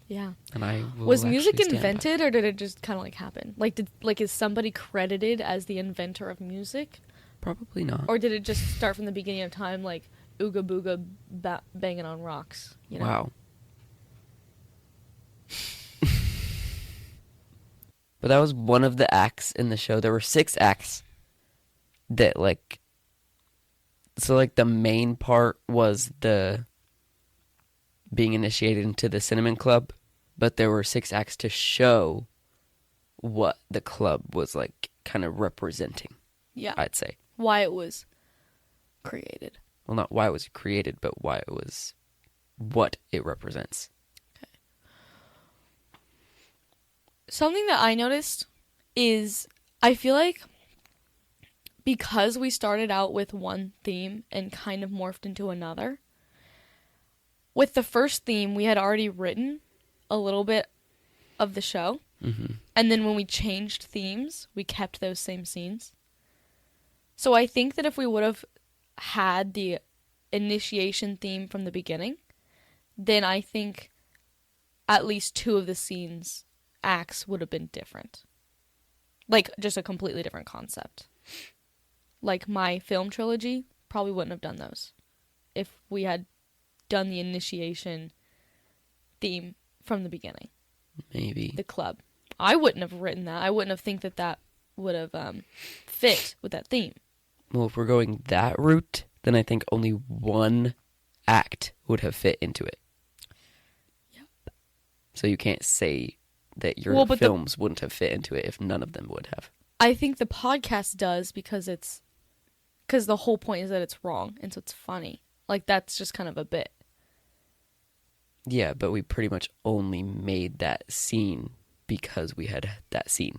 Yeah. And I was music invented, or did it just kind of like happen? Like is somebody credited as the inventor of music? Probably not. Or did it just start from the beginning of time, like ooga booga banging on rocks? You know? Wow. But that was one of the acts in the show. There were 6 acts that, like... So, like, the main part was the being initiated into the Cinnamon Club. But there were 6 acts to show what the club was, like, kind of representing. Yeah. I'd say. Why it was created. Well, not why it was created, but why it was... what it represents. Something that I noticed is I feel like because we started out with one theme and kind of morphed into another, with the first theme, we had already written a little bit of the show. Mm-hmm. And then when we changed themes, we kept those same scenes. So I think that if we would have had the initiation theme from the beginning, then I think at least 2 of the scenes... acts would have been different. Like, just a completely different concept. Like, my film trilogy probably wouldn't have done those if we had done the initiation theme from the beginning. Maybe. The club. I wouldn't have written that. I wouldn't have think that would have fit with that theme. Well, if we're going that route, then I think only one act would have fit into it. Yep. So you can't say... that your films wouldn't have fit into it if none of them would have. I think the podcast does because the whole point is that it's wrong, and so it's funny. Like, that's just kind of a bit. Yeah, but we pretty much only made that scene because we had that scene.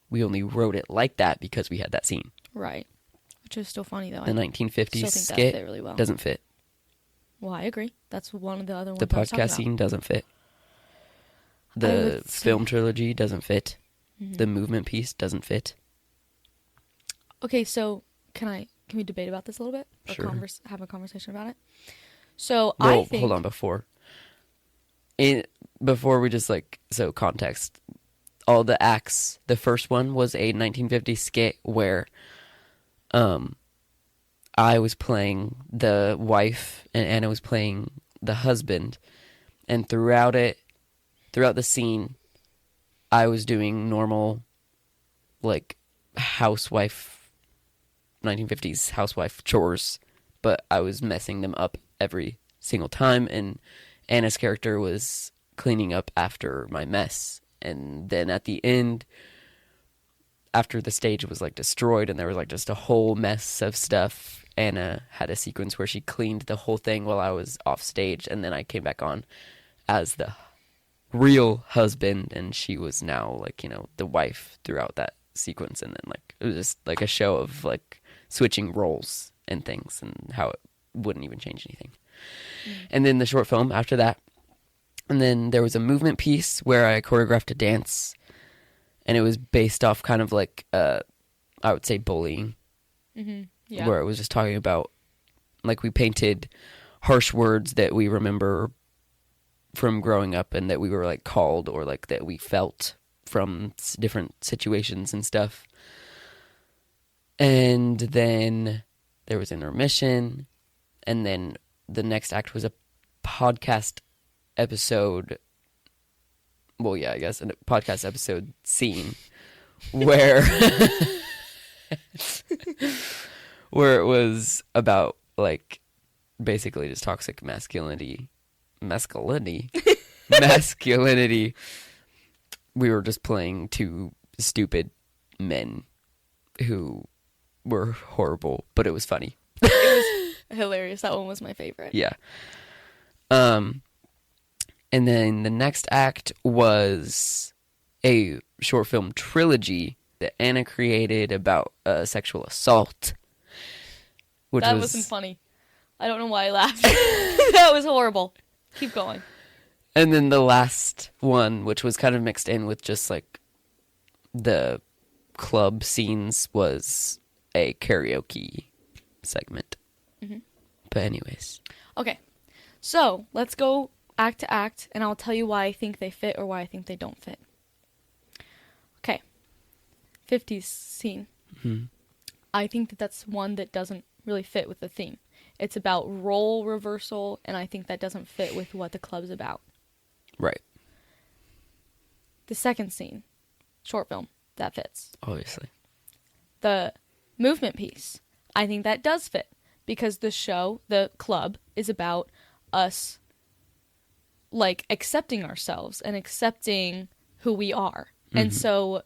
We only wrote it like that because we had that scene. Right. Which is still funny, though. The 1950s skit fit really well. doesn't fit. Well, I agree. That's one of the other ones. The podcast scene doesnn't fit. The film trilogy doesn't fit. Mm-hmm. The movement piece doesn't fit. Okay, so can we debate about this a little bit? Sure. Or have a conversation about it? So well, I think... hold on, before we just context. All the acts, the first one was a 1950s skit where I was playing the wife and Anna was playing the husband, and throughout the scene, I was doing normal, like, 1950s housewife chores, but I was messing them up every single time, and Anna's character was cleaning up after my mess. And then at the end, after the stage was, like, destroyed and there was, like, just a whole mess of stuff, Anna had a sequence where she cleaned the whole thing while I was off stage, and then I came back on as the real husband, and she was now, like, the wife throughout that sequence. And then, like, it was just, like, a show of, like, switching roles and things and how it wouldn't even change anything. Mm. And then the short film after that. And then there was a movement piece where I choreographed a dance, and it was based off kind of like, I would say bullying. Mm-hmm. Yeah. Where it was just talking about, like, we painted harsh words that we remember from growing up and that we were, like, called or, like, that we felt from different situations and stuff. And then there was intermission, and then the next act was a podcast episode. Well, yeah, I guess a podcast episode scene where where it was about, like, basically just toxic masculinity. We were just playing 2 stupid men who were horrible, but it was funny. It was hilarious. That one was my favorite. Yeah. And then the next act was a short film trilogy that Anna created about sexual assault. That wasn't funny. I don't know why I laughed. That was horrible. Keep going. And then the last one, which was kind of mixed in with just like the club scenes, was a karaoke segment. Mm-hmm. But anyways. Okay. So let's go act to act, and I'll tell you why I think they fit or why I think they don't fit. Okay. 50s scene. Mm-hmm. I think that that's one that doesn't really fit with the theme. It's about role reversal, and I think that doesn't fit with what the club's about. Right. The second scene, short film, that fits. Obviously. The movement piece, I think that does fit, because the show, the club, is about us, like, accepting ourselves and accepting who we are. Mm-hmm. And so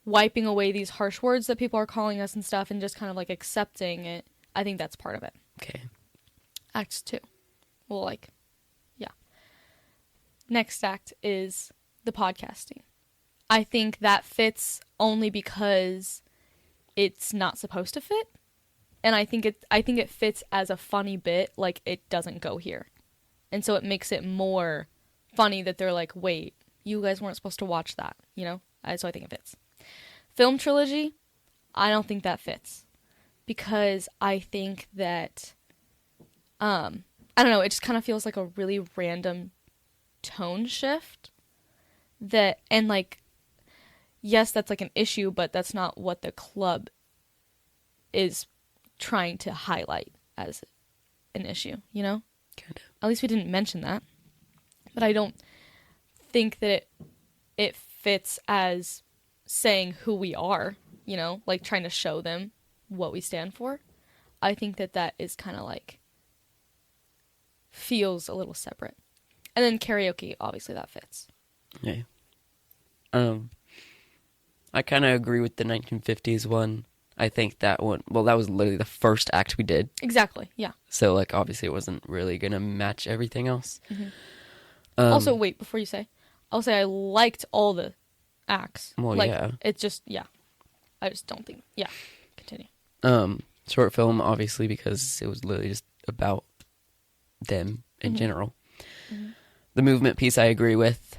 wiping away these harsh words that people are calling us and stuff and just kind of, like, accepting it, I think that's part of it. Okay. Act 2. Well, like, yeah. Next act is the podcasting. I think that fits only because it's not supposed to fit. And I think it fits as a funny bit, like it doesn't go here. And so it makes it more funny that they're like, wait, you guys weren't supposed to watch that, you know? So I think it fits. Film trilogy, I don't think that fits. Because I think that, I don't know, it just kind of feels like a really random tone shift. That, and like, yes, that's like an issue, but that's not what the club is trying to highlight as an issue, you know? Kind of. At least we didn't mention that. But I don't think that it fits as saying who we are, you know? Like trying to show them what we stand for. I think that that is kind of like feels a little separate. And then karaoke, obviously that fits. Yeah. I kind of agree with the 1950s one. I think that one, well, that was literally the first act we did. Exactly, yeah. So, like, obviously it wasn't really going to match everything else. Mm-hmm. Also, wait, before you say, I'll say I liked all the acts. Well, like, yeah. It's just, yeah. I just don't think, yeah. Continue. Short film, obviously, because it was literally just about them in general. Mm-hmm. The movement piece I agree with.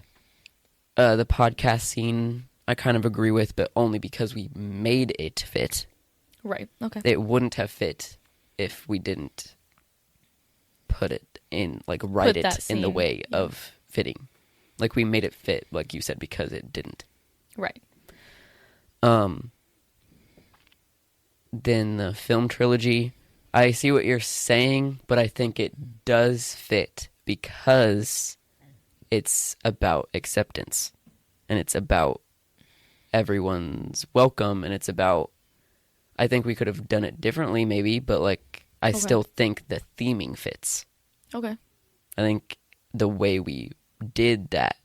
The podcast scene I kind of agree with, but only because we made it fit. Right, okay. It wouldn't have fit if we didn't put it in, like, write it in the way of fitting. Like, we made it fit, like you said, because it didn't. Right. Then the film trilogy, I see what you're saying, but I think it does fit because it's about acceptance. And it's about everyone's welcome, and it's about, I think we could have done it differently maybe, but like I still think the theming fits. Okay. I think the way we did that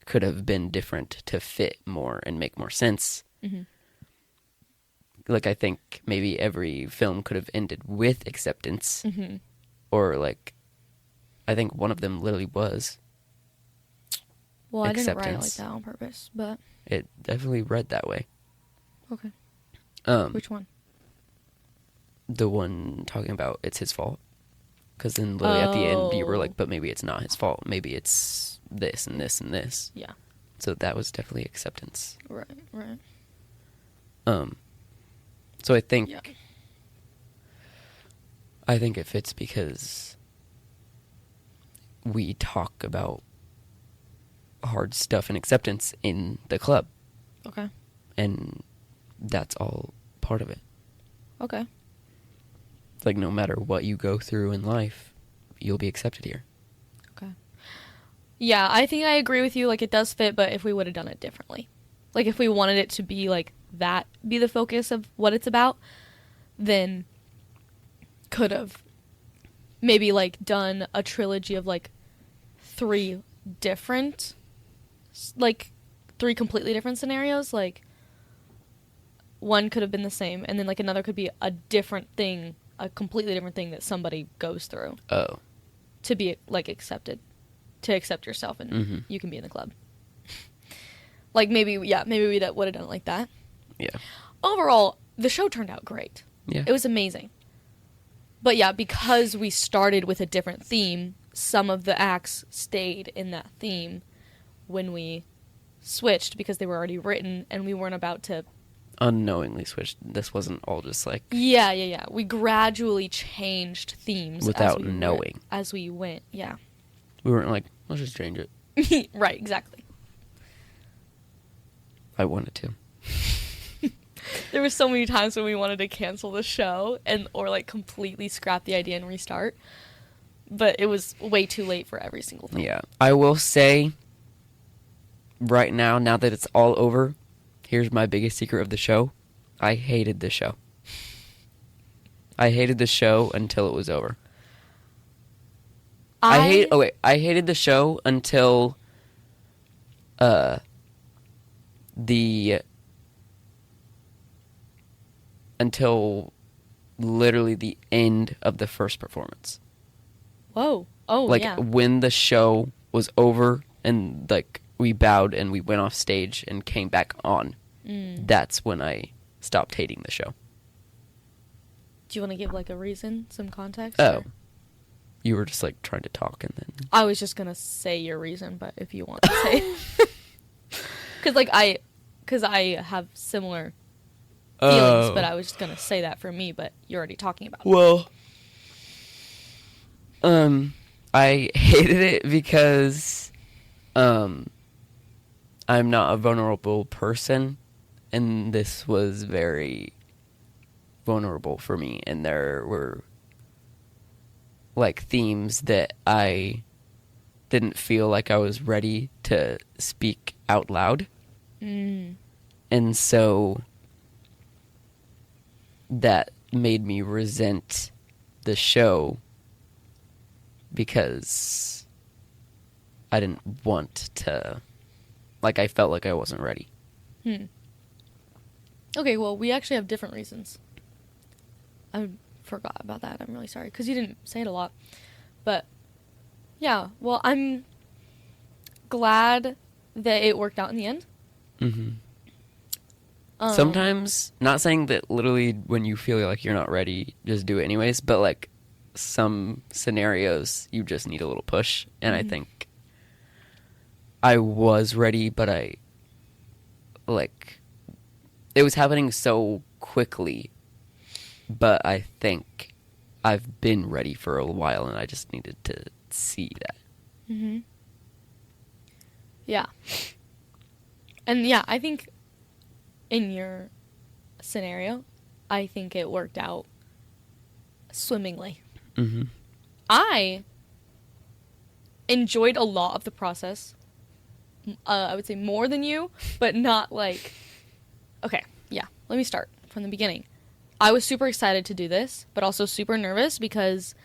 could have been different to fit more and make more sense. Mm-hmm. Like I think maybe every film could have ended with acceptance. Mm-hmm. Or like I think one of them literally was. Well, I didn't write it like that on purpose, but it definitely read that way. Okay. Which one? The one talking about it's his fault. Because then literally at the end you were like, but maybe it's not his fault. Maybe it's this and this and this. Yeah. So that was definitely acceptance. Right. So I think it fits because we talk about hard stuff and acceptance in the club. Okay. And that's all part of it. Okay. Like no matter what you go through in life, you'll be accepted here. Okay. Yeah, I think I agree with you. Like it does fit, but if we would have done it differently, like if we wanted it to be like that, be the focus of what it's about, then could have maybe like done a trilogy of like three completely different scenarios. Like one could have been the same, and then like another could be a different thing, a completely different thing that somebody goes through. Oh. To be like accepted to accept yourself and you can be in the club. Like, maybe we would have done it like that. Yeah. Overall, the show turned out great. Yeah. It was amazing. But yeah, because we started with a different theme, some of the acts stayed in that theme when we switched because they were already written and we weren't about to Unknowingly switched. This wasn't all just like Yeah. We gradually changed themes without knowing. As we went, yeah. We weren't like, let's just change it. Right, exactly. I wanted to. There were so many times when we wanted to cancel the show or like completely scrap the idea and restart. But it was way too late for every single thing. Yeah. I will say right now that it's all over, here's my biggest secret of the show. I hated the show. I hated the show until it was over. I hated the show until until literally the end of the first performance. Whoa. Oh, like, yeah. when the show was over and like we bowed and we went off stage and came back on, that's when I stopped hating the show. Do you want to give like a reason, some context? Oh. Or? You were just like trying to talk and then... I was just going to say your reason, but if you want to say... Because I have similar feelings, but I was just going to say that for me, but you're already talking about it. Well, I hated it because I'm not a vulnerable person, and this was very vulnerable for me, and there were like themes that I didn't feel like I was ready to speak out loud. And so that made me resent the show because I didn't want to, like, I felt like I wasn't ready. Okay, well, we actually have different reasons. I forgot about that. I'm really sorry, because you didn't say it a lot. But, yeah, well, I'm glad that it worked out in the end. Sometimes, not saying that literally when you feel like you're not ready, just do it anyways, but like some scenarios, you just need a little push. And I think I was ready, but it was happening so quickly. But I think I've been ready for a while, and I just needed to see that. Yeah. And yeah, I think in your scenario, I think it worked out swimmingly. I enjoyed a lot of the process. I would say more than you, but not like... Okay, yeah, let me start from the beginning. I was super excited to do this, but also super nervous because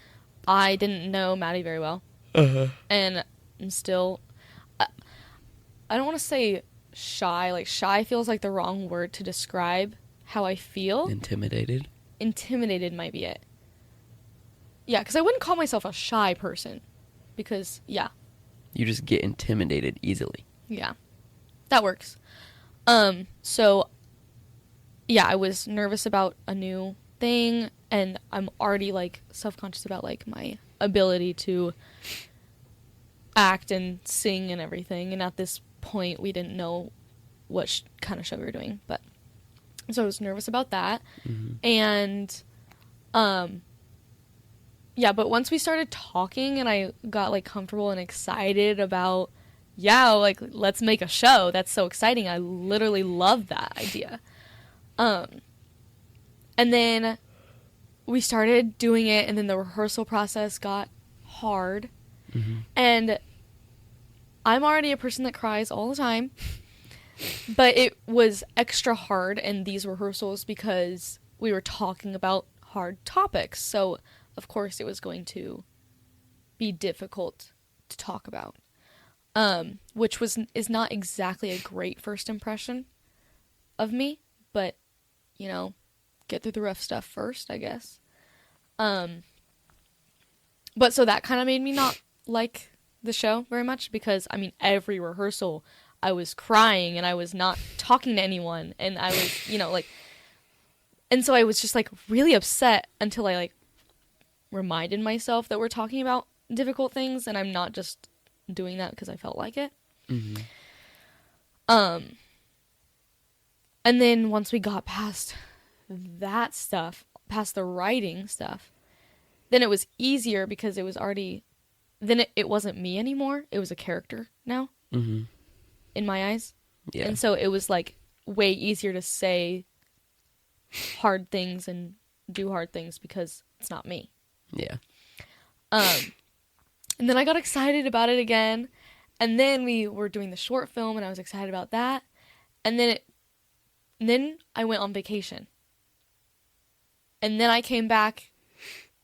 I didn't know Maddie very well. And I'm still... I don't want to say shy. Like, shy feels like the wrong word to describe how I feel. Intimidated? Intimidated might be it. Yeah, because I wouldn't call myself a shy person. Because, yeah. You just get intimidated easily. Yeah. That works. So, yeah, I was nervous about a new thing, and I'm already, like, self-conscious about, like, my ability to act and sing and everything, and at this point we didn't know what kind of show we were doing, but so I was nervous about that. And yeah, but once we started talking and I got like comfortable and excited about, yeah, like, let's make a show, that's so exciting, I literally love that idea. And then we started doing it, and then the rehearsal process got hard. And I'm already a person that cries all the time, but it was extra hard in these rehearsals because we were talking about hard topics. So, of course, it was going to be difficult to talk about, which is not exactly a great first impression of me, but, you know, get through the rough stuff first, I guess. But so that kind of made me not like the show very much because, I mean, every rehearsal I was crying and I was not talking to anyone and I was, like, and so I was just like really upset until I like reminded myself that we're talking about difficult things and I'm not just doing that because I felt like it. Mm-hmm. And then once we got past that stuff, past the writing stuff, then it was easier because it was already, then it wasn't me anymore. It was a character now Mm-hmm. in my eyes. Yeah. And so it was like way easier to say hard things and do hard things because it's not me. Yeah. And then I got excited about it again. And then we were doing the short film and I was excited about that. And then I went on vacation. And then I came back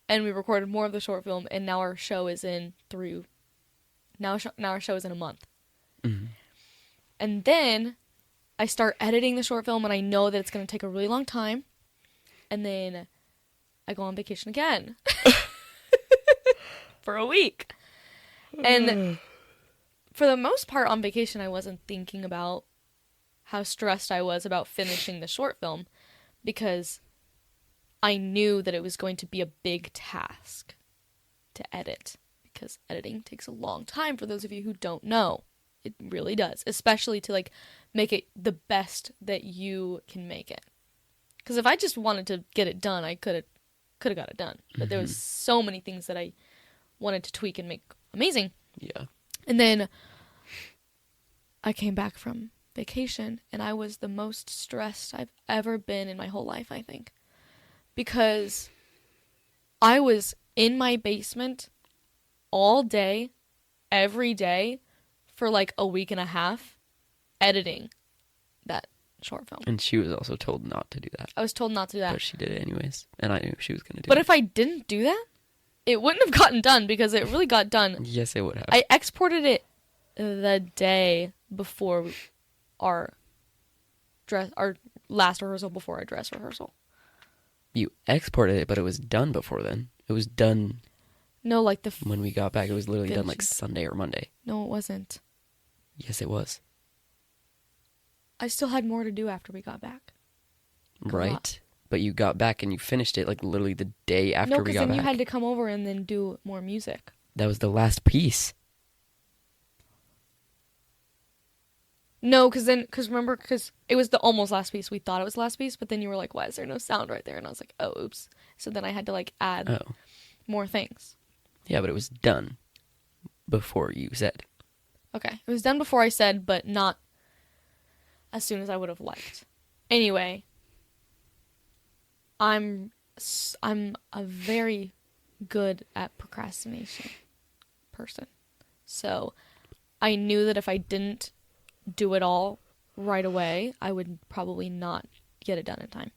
and we recorded more of the short film and now our show is in now our show is in a month. Mm-hmm. And then I start editing the short film and I know that it's going to take a really long time. And then I go on vacation again for a week. And for the most part on vacation, I wasn't thinking about how stressed I was about finishing the short film because I knew that it was going to be a big task to edit because editing takes a long time for those of you who don't know. It really does, especially to like make it the best that you can make it. Because if I just wanted to get it done, I could have got it done. But there was so many things that I wanted to tweak and make amazing. Yeah. And then I came back from vacation and I was the most stressed I've ever been in my whole life, I think. Because I was in my basement all day, every day, for like a week and a half, editing that short film. And she was also told not to do that. I was told not to do that. But she did it anyways. And I knew she was going to do it. But if I didn't do that, it wouldn't have gotten done because it really got done. Yes, it would have. I exported it the day before our last rehearsal before our dress rehearsal. You exported it, but it was done before then. It was done. No, like when we got back, it was literally done like finishing. Sunday or Monday. No, it wasn't. Yes, it was. I still had more to do after we got back. Right. But you got back and you finished it like literally the day after we got back. No, because then you had to come over and then do more music. That was the last piece. No, because remember, because it was the almost last piece. We thought it was the last piece, but then you were like, why is there no sound right there? And I was like, oh, oops. So then I had to like add more things. Yeah, but it was done before you said. Okay. It was done before I said, but not as soon as I would have liked. Anyway, I'm a very good at procrastination person. So I knew that if I didn't do it all right away, I would probably not get it done in time.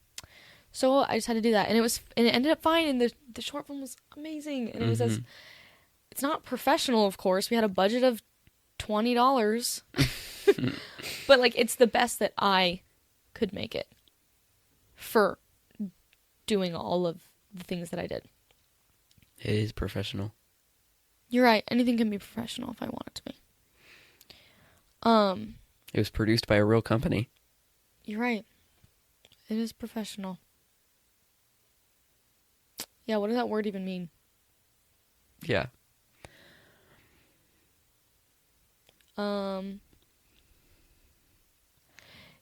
So I just had to do that, and it ended up fine. And the short film was amazing, and it was it's not professional, of course. We had a budget of $20, but like it's the best that I could make it for doing all of the things that I did. It is professional. You're right. Anything can be professional if I want it to be. It was produced by a real company. You're right. It is professional. Yeah, what does that word even mean? Yeah.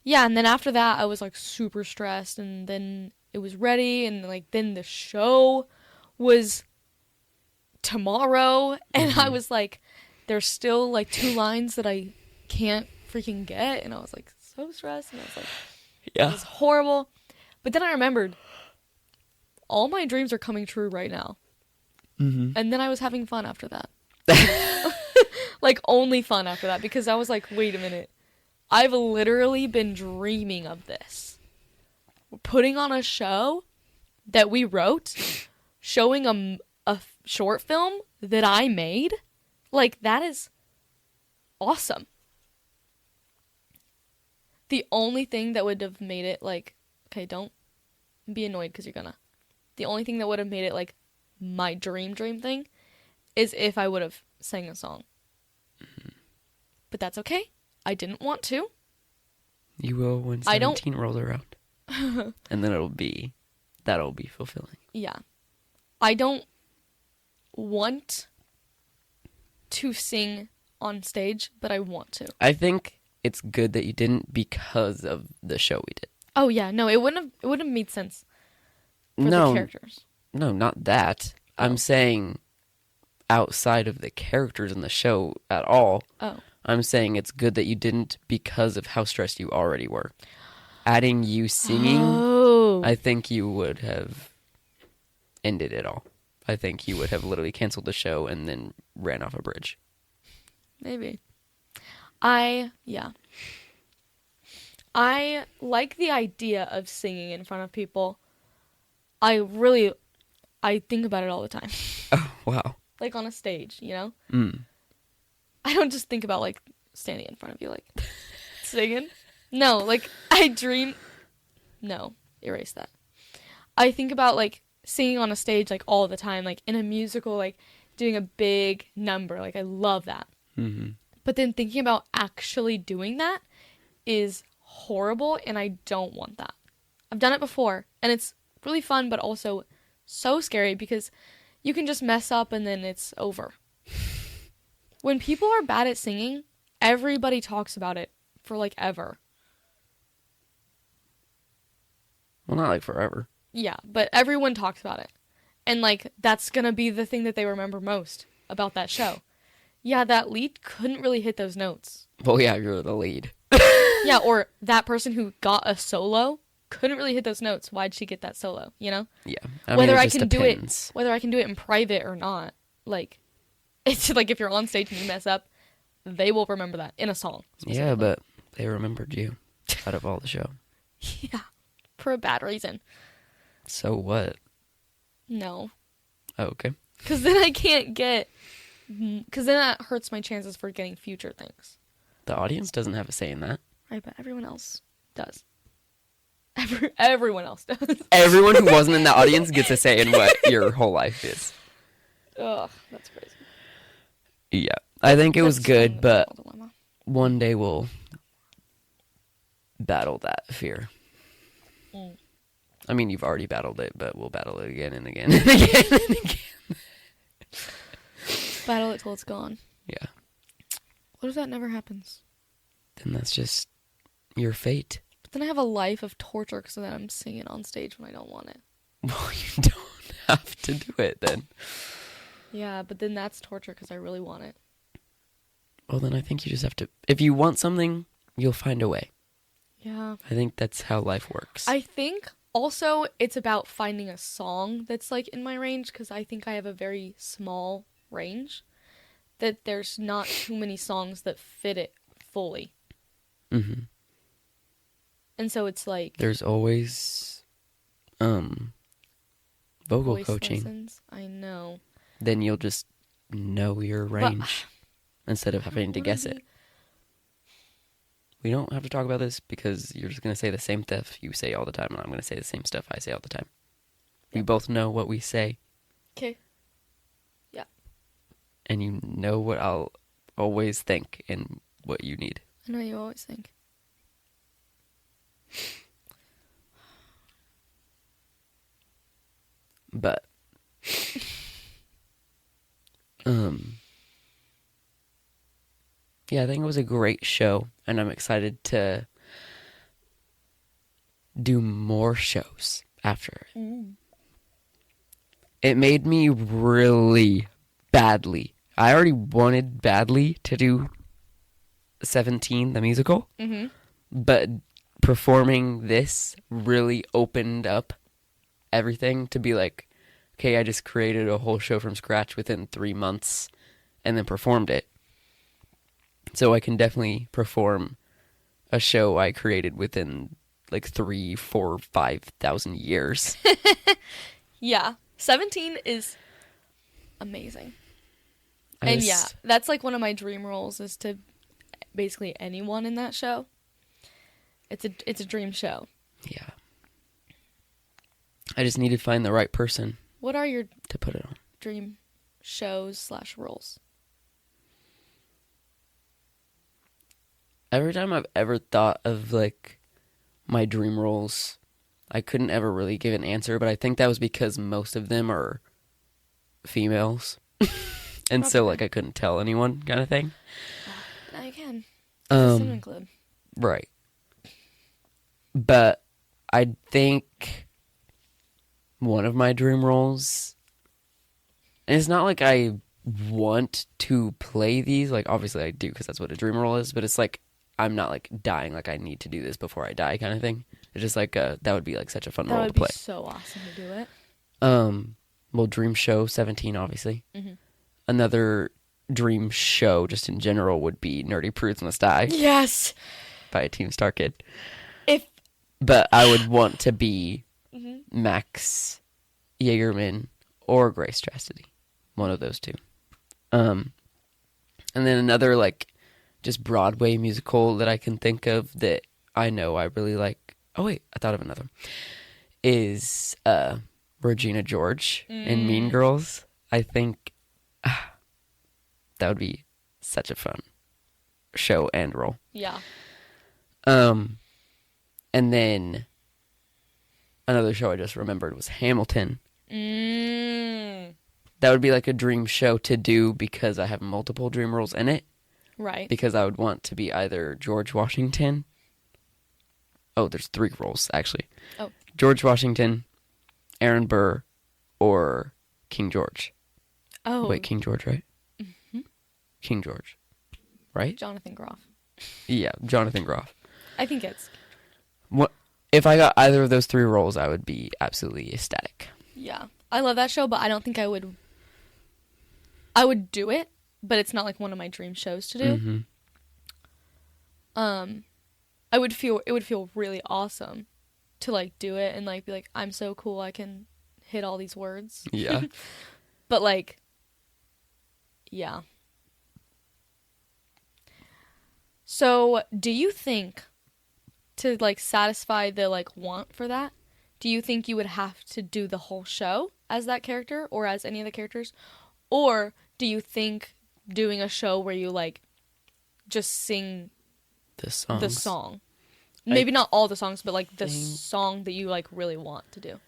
Yeah, and then after that I was like super stressed, and then it was ready, and like then the show was tomorrow, and I was like, there's still like 2 lines that I can't freaking get, and I was like so stressed, and I was like, yeah, it was horrible. But then I remembered all my dreams are coming true right now. And then I was having fun after that. Like only fun after that, because I was like, wait a minute, I've literally been dreaming of this. We're putting on a show that we wrote, showing a short film that I made. Like, that is awesome. The only thing that would have made it like, okay, don't be annoyed because you're gonna. The only thing that would have made it like my dream thing is if I would have sang a song but that's okay. I didn't want to. You will when I don't- 17 rolls around. And then that'll be fulfilling. Yeah. I don't want to sing on stage, but I want to. I think it's good that you didn't because of the show we did. Oh yeah, no, it wouldn't have made sense for the No, characters. no, not that. Oh. I'm saying outside of the characters in the show at all. Oh. I'm saying it's good that you didn't because of how stressed you already were. Adding you singing, Oh. I think you would have ended it all. I think you would have literally canceled the show and then ran off a bridge. Maybe. Yeah. I like the idea of singing in front of people. I think about it all the time. Oh, wow. Like on a stage, you know? Mm. I don't just think about like standing in front of you like singing. No, like I dream. No, erase that. I think about like singing on a stage like all the time, like in a musical, like doing a big number. Like I love that. Mm-hmm. But then thinking about actually doing that is horrible, and I don't want that. I've done it before, and it's really fun, but also so scary because you can just mess up and then it's over. When people are bad at singing, everybody talks about it for like ever. Well, not like forever. Yeah, but everyone talks about it. And like that's gonna be the thing that they remember most about that show. Yeah, that lead couldn't really hit those notes. Well, yeah, you're the lead. Yeah, or that person who got a solo couldn't really hit those notes. Why'd she get that solo, you know? Yeah. Whether it I just can depends. whether I can do it in private or not. Like, it's like if you're on stage and you mess up, they will remember that in a song. Yeah, but they remembered you out of all the show. Yeah, for a bad reason. So what? No. Oh, okay. Because then I can't get... Because then that hurts my chances for getting future things. The audience doesn't have a say in that. Right, but everyone else does. Everyone else does. Everyone who wasn't in the audience gets a say in what your whole life is. Ugh, that's crazy. Yeah. I think it was That's good, but a dilemma. one day we'll battle that fear. Mm. I mean, you've already battled it, but we'll battle it again and again and again and again. Battle it till it's gone. Yeah. What if that never happens? Then that's just your fate. But then I have a life of torture because then I'm singing on stage when I don't want it. Well, you don't have to do it then. Yeah, but then that's torture because I really want it. Well, then I think you just have to... If you want something, you'll find a way. Yeah. I think that's how life works. I think also it's about finding a song that's like in my range because I think I have a very small range. That there's not too many songs that fit it fully. Mm-hmm. And so it's like... There's always vocal voice coaching. lessons. I know. Then you'll just know your range instead of having to guess it. We don't have to talk about this because you're just going to say the same stuff you say all the time, and I'm going to say the same stuff I say all the time. We both know what we say, Okay. Yeah. and you know what I'll always think and what you need. I know you always think. But, yeah, I think it was a great show, and I'm excited to do more shows after it. Mm. It made me really badly. I already wanted badly to do 17, the musical, Mm-hmm. but performing this really opened up everything to be like, okay, I just created a whole show from scratch within 3 months and then performed it. So I can definitely perform a show I created within like 3, 4, 5,000 years. Yeah. 17 is amazing. And yeah, that's like one of my dream roles is to basically anyone in that show. It's a dream show. Yeah. I just need to find the right person What are your to put it on. dream shows / roles? Every time I've ever thought of like my dream roles, I couldn't ever really give an answer, but I think that was because most of them are females. And so Probably. like I couldn't tell anyone kind of thing. Now you can. It's a cinnamon Um club. right. But I think one of my dream roles, and it's not like I want to play these, like obviously I do because that's what a dream role is, but it's like I'm not like dying like I need to do this before I die kind of thing. It's just like that would be like such a fun That role would to play. be so awesome to do it. Well, dream show 17 obviously. Mm-hmm. Another dream show just in general would be Nerdy Prudes Must Die Yes. by Team Star Kid. If But I would want to be Mhm. Max Jaegerman or Grace Chastity. One of those two. And then another like just Broadway musical that I can think of that I know I really like. Oh wait, I thought of another. Is Regina George in Mean Girls. I think that would be such a fun show and role. yeah. And then another show I just remembered was Hamilton. That would be like a dream show to do because I have multiple dream roles in it. Right. Because I would want to be either George Washington. Oh, there's 3 roles, actually. Oh. George Washington, Aaron Burr, or King George. Oh. Wait, King George, right? Mm-hmm. King George, right? Jonathan Groff. Yeah, Jonathan Groff. I think it's. What if I got either of those 3 roles? I would be absolutely ecstatic. Yeah. I love that show, but I don't think I would. I would do it, but it's not like one of my dream shows to do. Mm-hmm. It would feel really awesome to like do it and like be like, I'm so cool, I can hit all these words. Yeah. But like, yeah. So, do you think to like satisfy the like want for that, do you think you would have to do the whole show as that character or as any of the characters? Or do you think doing a show where you like just sing The songs. the song, maybe not all the songs, but like the think- song that you like really want to do,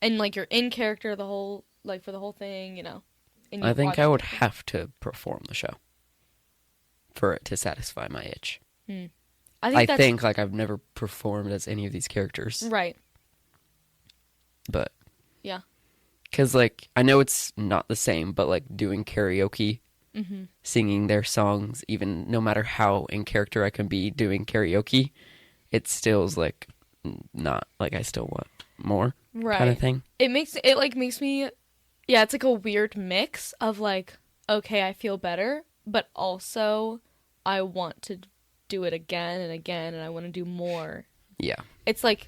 and like you're in character the whole like for the whole thing, you know? And you I think watch I would everything. have to perform the show for it to satisfy my itch. I think that's like I've never performed as any of these characters, right. but Yeah. because like I know it's not the same, but like doing karaoke, singing their songs, even no matter how in character I can be doing karaoke, it still is like not like I still want more Right. kind of thing. It makes me, yeah, it's like a weird mix of like, okay, I feel better, but also I want to do it again and again, and I want to do more. Yeah, It's like,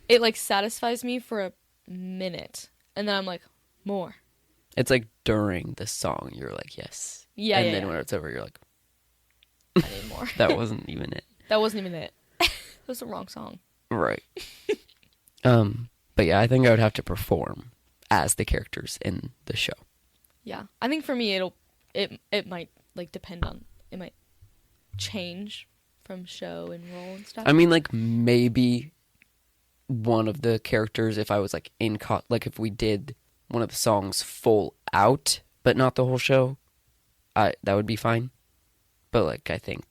it like satisfies me for a minute, and then I'm like, more. it's like during the song you're like yes, Yeah, and yeah, then yeah. when it's over you're like I need more. that wasn't even it. That wasn't even it. That was the wrong song. Right. But yeah, I think I would have to perform as the characters in the show. Yeah, I think for me it might like depend on, it might change from show and role and stuff. I mean, like maybe one of the characters, if I was like like if we did one of the songs full out, but not the whole show, that would be fine. But like, I think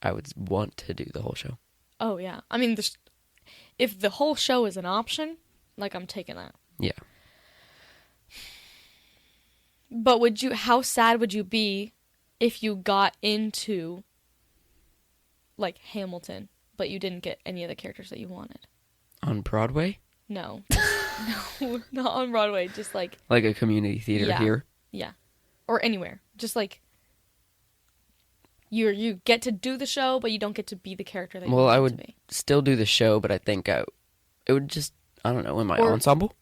I would want to do the whole show. Oh yeah, I mean, if the whole show is an option, like I'm taking that. Yeah. But how sad would you be if you got into like Hamilton, but you didn't get any of the characters that you wanted? On Broadway, No. No, not on Broadway, just like, like a community theater Yeah. here. yeah. Or anywhere. Just like you get to do the show, but you don't get to be the character that you Well, want I to would be. still do the show, but I think it would just, I don't know, in my Or- ensemble.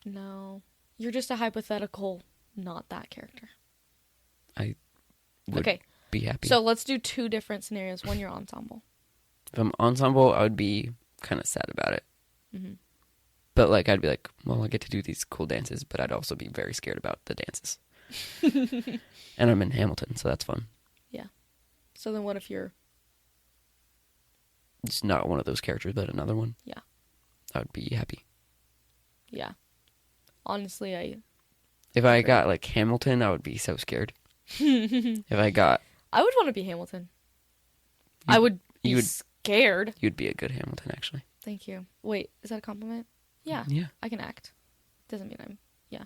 No. You're just a hypothetical, not that character. I would Okay. be happy. So let's do 2 different scenarios. One, your ensemble. If I'm ensemble, I would be kind of sad about it. Mhm. But like, I'd be like, well, I get to do these cool dances, but I'd also be very scared about the dances. And I'm in Hamilton, so that's fun. Yeah. So then what if you're... It's not one of those characters, but another one. Yeah. I would be happy. Yeah. Honestly, If I got, like, Hamilton, I would be so scared. If I got... I would want to be Hamilton. I would be scared. You'd be a good Hamilton, actually. Thank you. Wait, is that a compliment? Yeah. Yeah. I can act. Doesn't mean I'm... Yeah.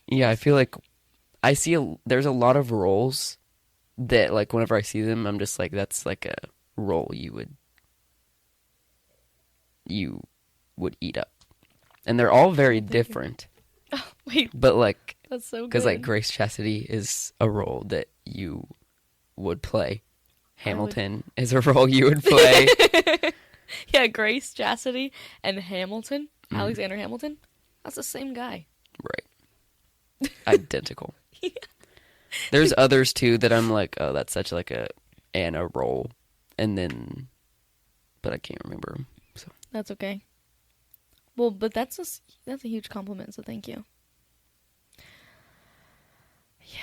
Yeah, I feel like I see there's a lot of roles that, like, whenever I see them, I'm just like, that's like a role you would eat up. And they're all very different. Oh, wait. But, like, That's so good. because, like, Grace Chastity is a role that you would play. Hamilton is a role you would play. Yeah, Grace Chastity and Hamilton, Alexander Hamilton, that's the same guy. Right. Identical. Yeah. There's others, too, that I'm like, oh, that's such, like, a Anna role. And then, but I can't remember them. So. That's okay. Well, but that's a huge compliment, so thank you. Yeah,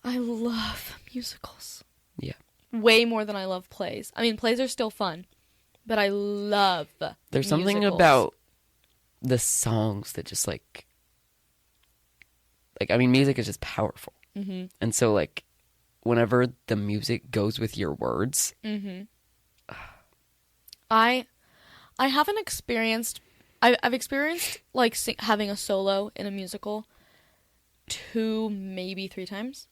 I love musicals. Yeah. Way more than I love plays. I mean, plays are still fun, but I love There's musicals. something about the songs that just, like, I mean, music is just powerful. Mm-hmm. And so, like, whenever the music goes with your words. Mm-hmm. I haven't experienced... I've experienced, like, having a solo in a musical 2, maybe 3 times.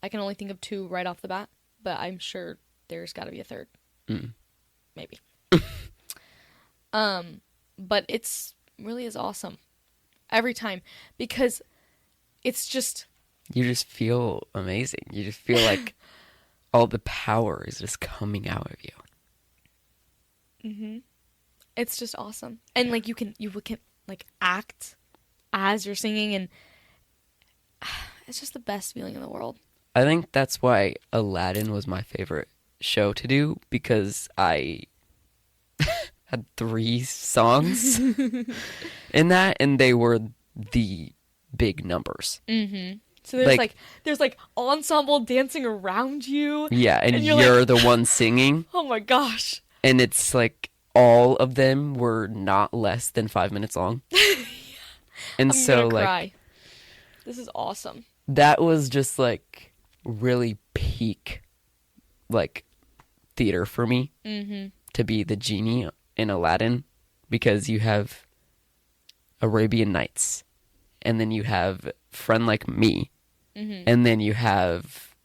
I can only think of 2 right off the bat, but I'm sure there's got to be a third. Maybe. But it's really is awesome every time because it's just... You just feel amazing. You just feel like all the power is just coming out of you. Mm-hmm. It's just awesome. And, like, you can like, act as you're singing, and it's just the best feeling in the world. I think that's why Aladdin was my favorite show to do, because I had 3 songs in that, and they were the big numbers. Mm-hmm. So there's ensemble dancing around you. Yeah, and you're the one singing. Oh my gosh. And it's like all of them were not less than 5 minutes long. And I'm so gonna like cry. This is awesome. That was just like really peak like theater for me. Mm-hmm. To be the genie in Aladdin, because you have Arabian Nights, and then you have Friend Like Me, and then you have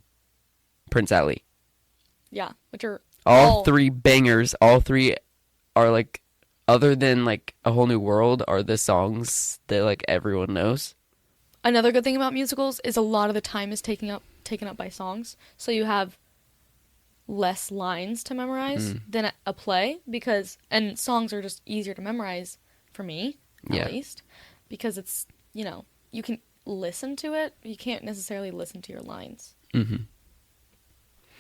Prince Ali. Yeah, which are all 3 bangers. All 3 are like, other than like A Whole New World, are the songs that like everyone knows. Another good thing about musicals is a lot of the time is taken up by songs, so you have less lines to memorize than a play, and songs are just easier to memorize for me, at least, because it's, you can listen to it, you can't necessarily listen to your lines. Mm-hmm.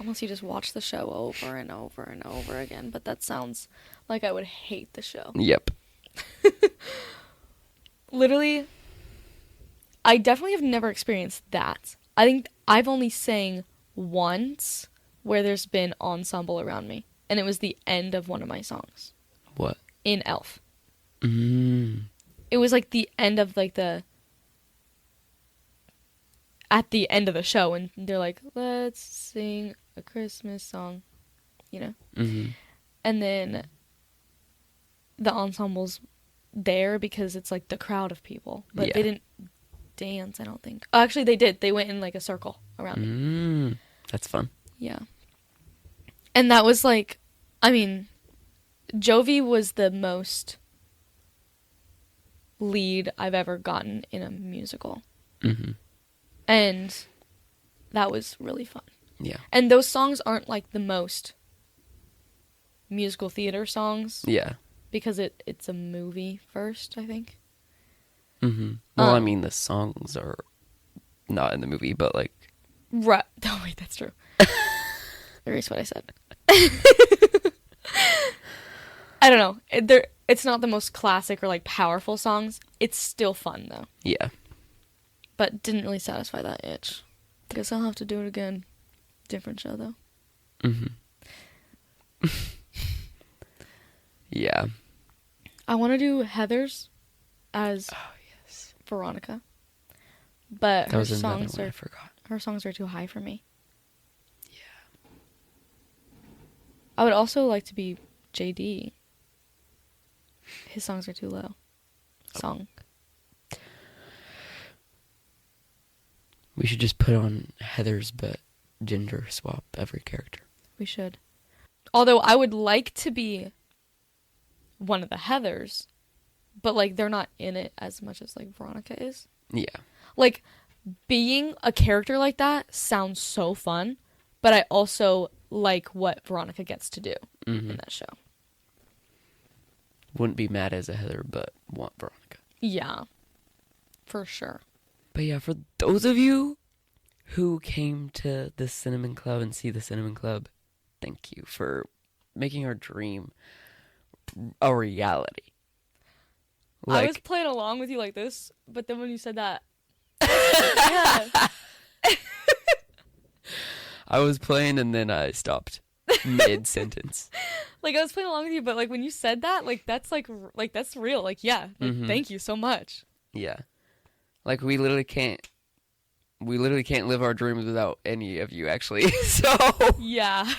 Unless you just watch the show over and over and over again, but that sounds like I would hate the show. Yep. Literally, I definitely have never experienced that. I think I've only sang once where there's been ensemble around me, and it was the end of one of my songs. What? In Elf. It was like the end of like at the end of the show, and they're like, let's sing a Christmas song, Mm-hmm. And then the ensemble's there because it's like the crowd of people, but they didn't dance, I don't think. Oh, actually they did. They went in like a circle around me. That's fun. Yeah. And that was like, I mean, Jovi was the most lead I've ever gotten in a musical. Mm-hmm. And that was really fun. Yeah. And those songs aren't like the most musical theater songs. Yeah. Because it's a movie first, I think. Mm-hmm. Well, I mean, the songs are not in the movie, but like... Right. Oh, wait, that's true. Erase what I said. I don't know. It's not the most classic or like powerful songs. It's still fun though. Yeah. But didn't really satisfy that itch. Guess I'll have to do it again. Different show though. Mm-hmm. Yeah. I want to do Heather's as Veronica. But That was another one I forgot. Her songs are too high for me. Yeah. I would also like to be JD. His songs are too low. We should just put on Heather's but gender swap every character. We should. Although I would like to be one of the Heathers, but like they're not in it as much as like Veronica is. Yeah. Like being a character like that sounds so fun, but I also like what Veronica gets to do in that show. Wouldn't be mad as a Heather, but want Veronica. Yeah. For sure. But yeah, for those of you who came to the Cinnamon Club and see the Cinnamon Club, thank you for making our dream a reality. I was playing along with you like this, but then when you said that, yeah. I was playing and then I stopped mid-sentence. Like I was playing along with you, but like when you said that, like that's that's real. Like yeah, like, thank you so much. Yeah. Like we literally can't live our dreams without any of you actually. So yeah.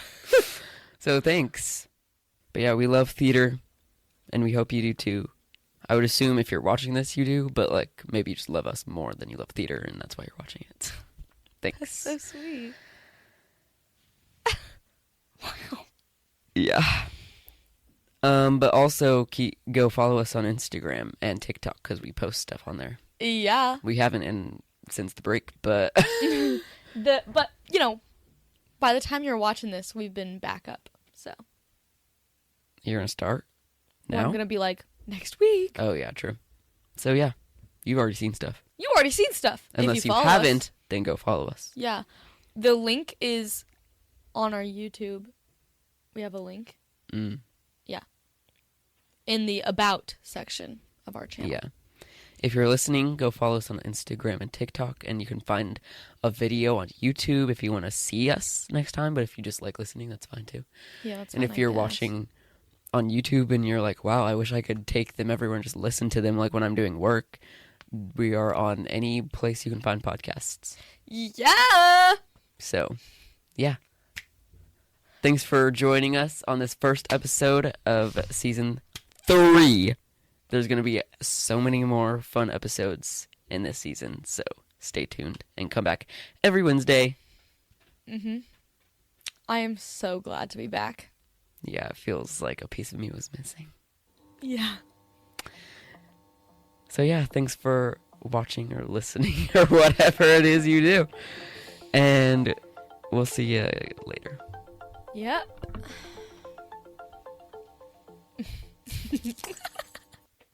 So thanks. But yeah, we love theater and we hope you do too. I would assume if you're watching this you do, but like maybe you just love us more than you love theater and that's why you're watching it. Thanks. That's so sweet. Wow. Yeah. But also go follow us on Instagram and TikTok because we post stuff on there. Yeah. We haven't since the break, but but you know, by the time you're watching this, we've been back up. So you're gonna start now. Well, I'm gonna be like next week. Oh yeah, true. So yeah, you've already seen stuff. You already seen stuff. Unless you haven't, then go follow us. Yeah, the link is on our YouTube. We have a link. Yeah. In the About section of our channel. Yeah. If you're listening, go follow us on Instagram and TikTok, and you can find a video on YouTube if you want to see us next time, but if you just like listening, that's fine too. Yeah, that's fine. And if you're watching on YouTube and you're like, wow, I wish I could take them everywhere and just listen to them like when I'm doing work, we are on any place you can find podcasts. Yeah! So, yeah. Thanks for joining us on this first episode of Season 3. There's going to be so many more fun episodes in this season, so stay tuned and come back every Wednesday. I am so glad to be back. Yeah, it feels like a piece of me was missing. Yeah. So yeah, thanks for watching or listening or whatever it is you do. And we'll see you later. Yep.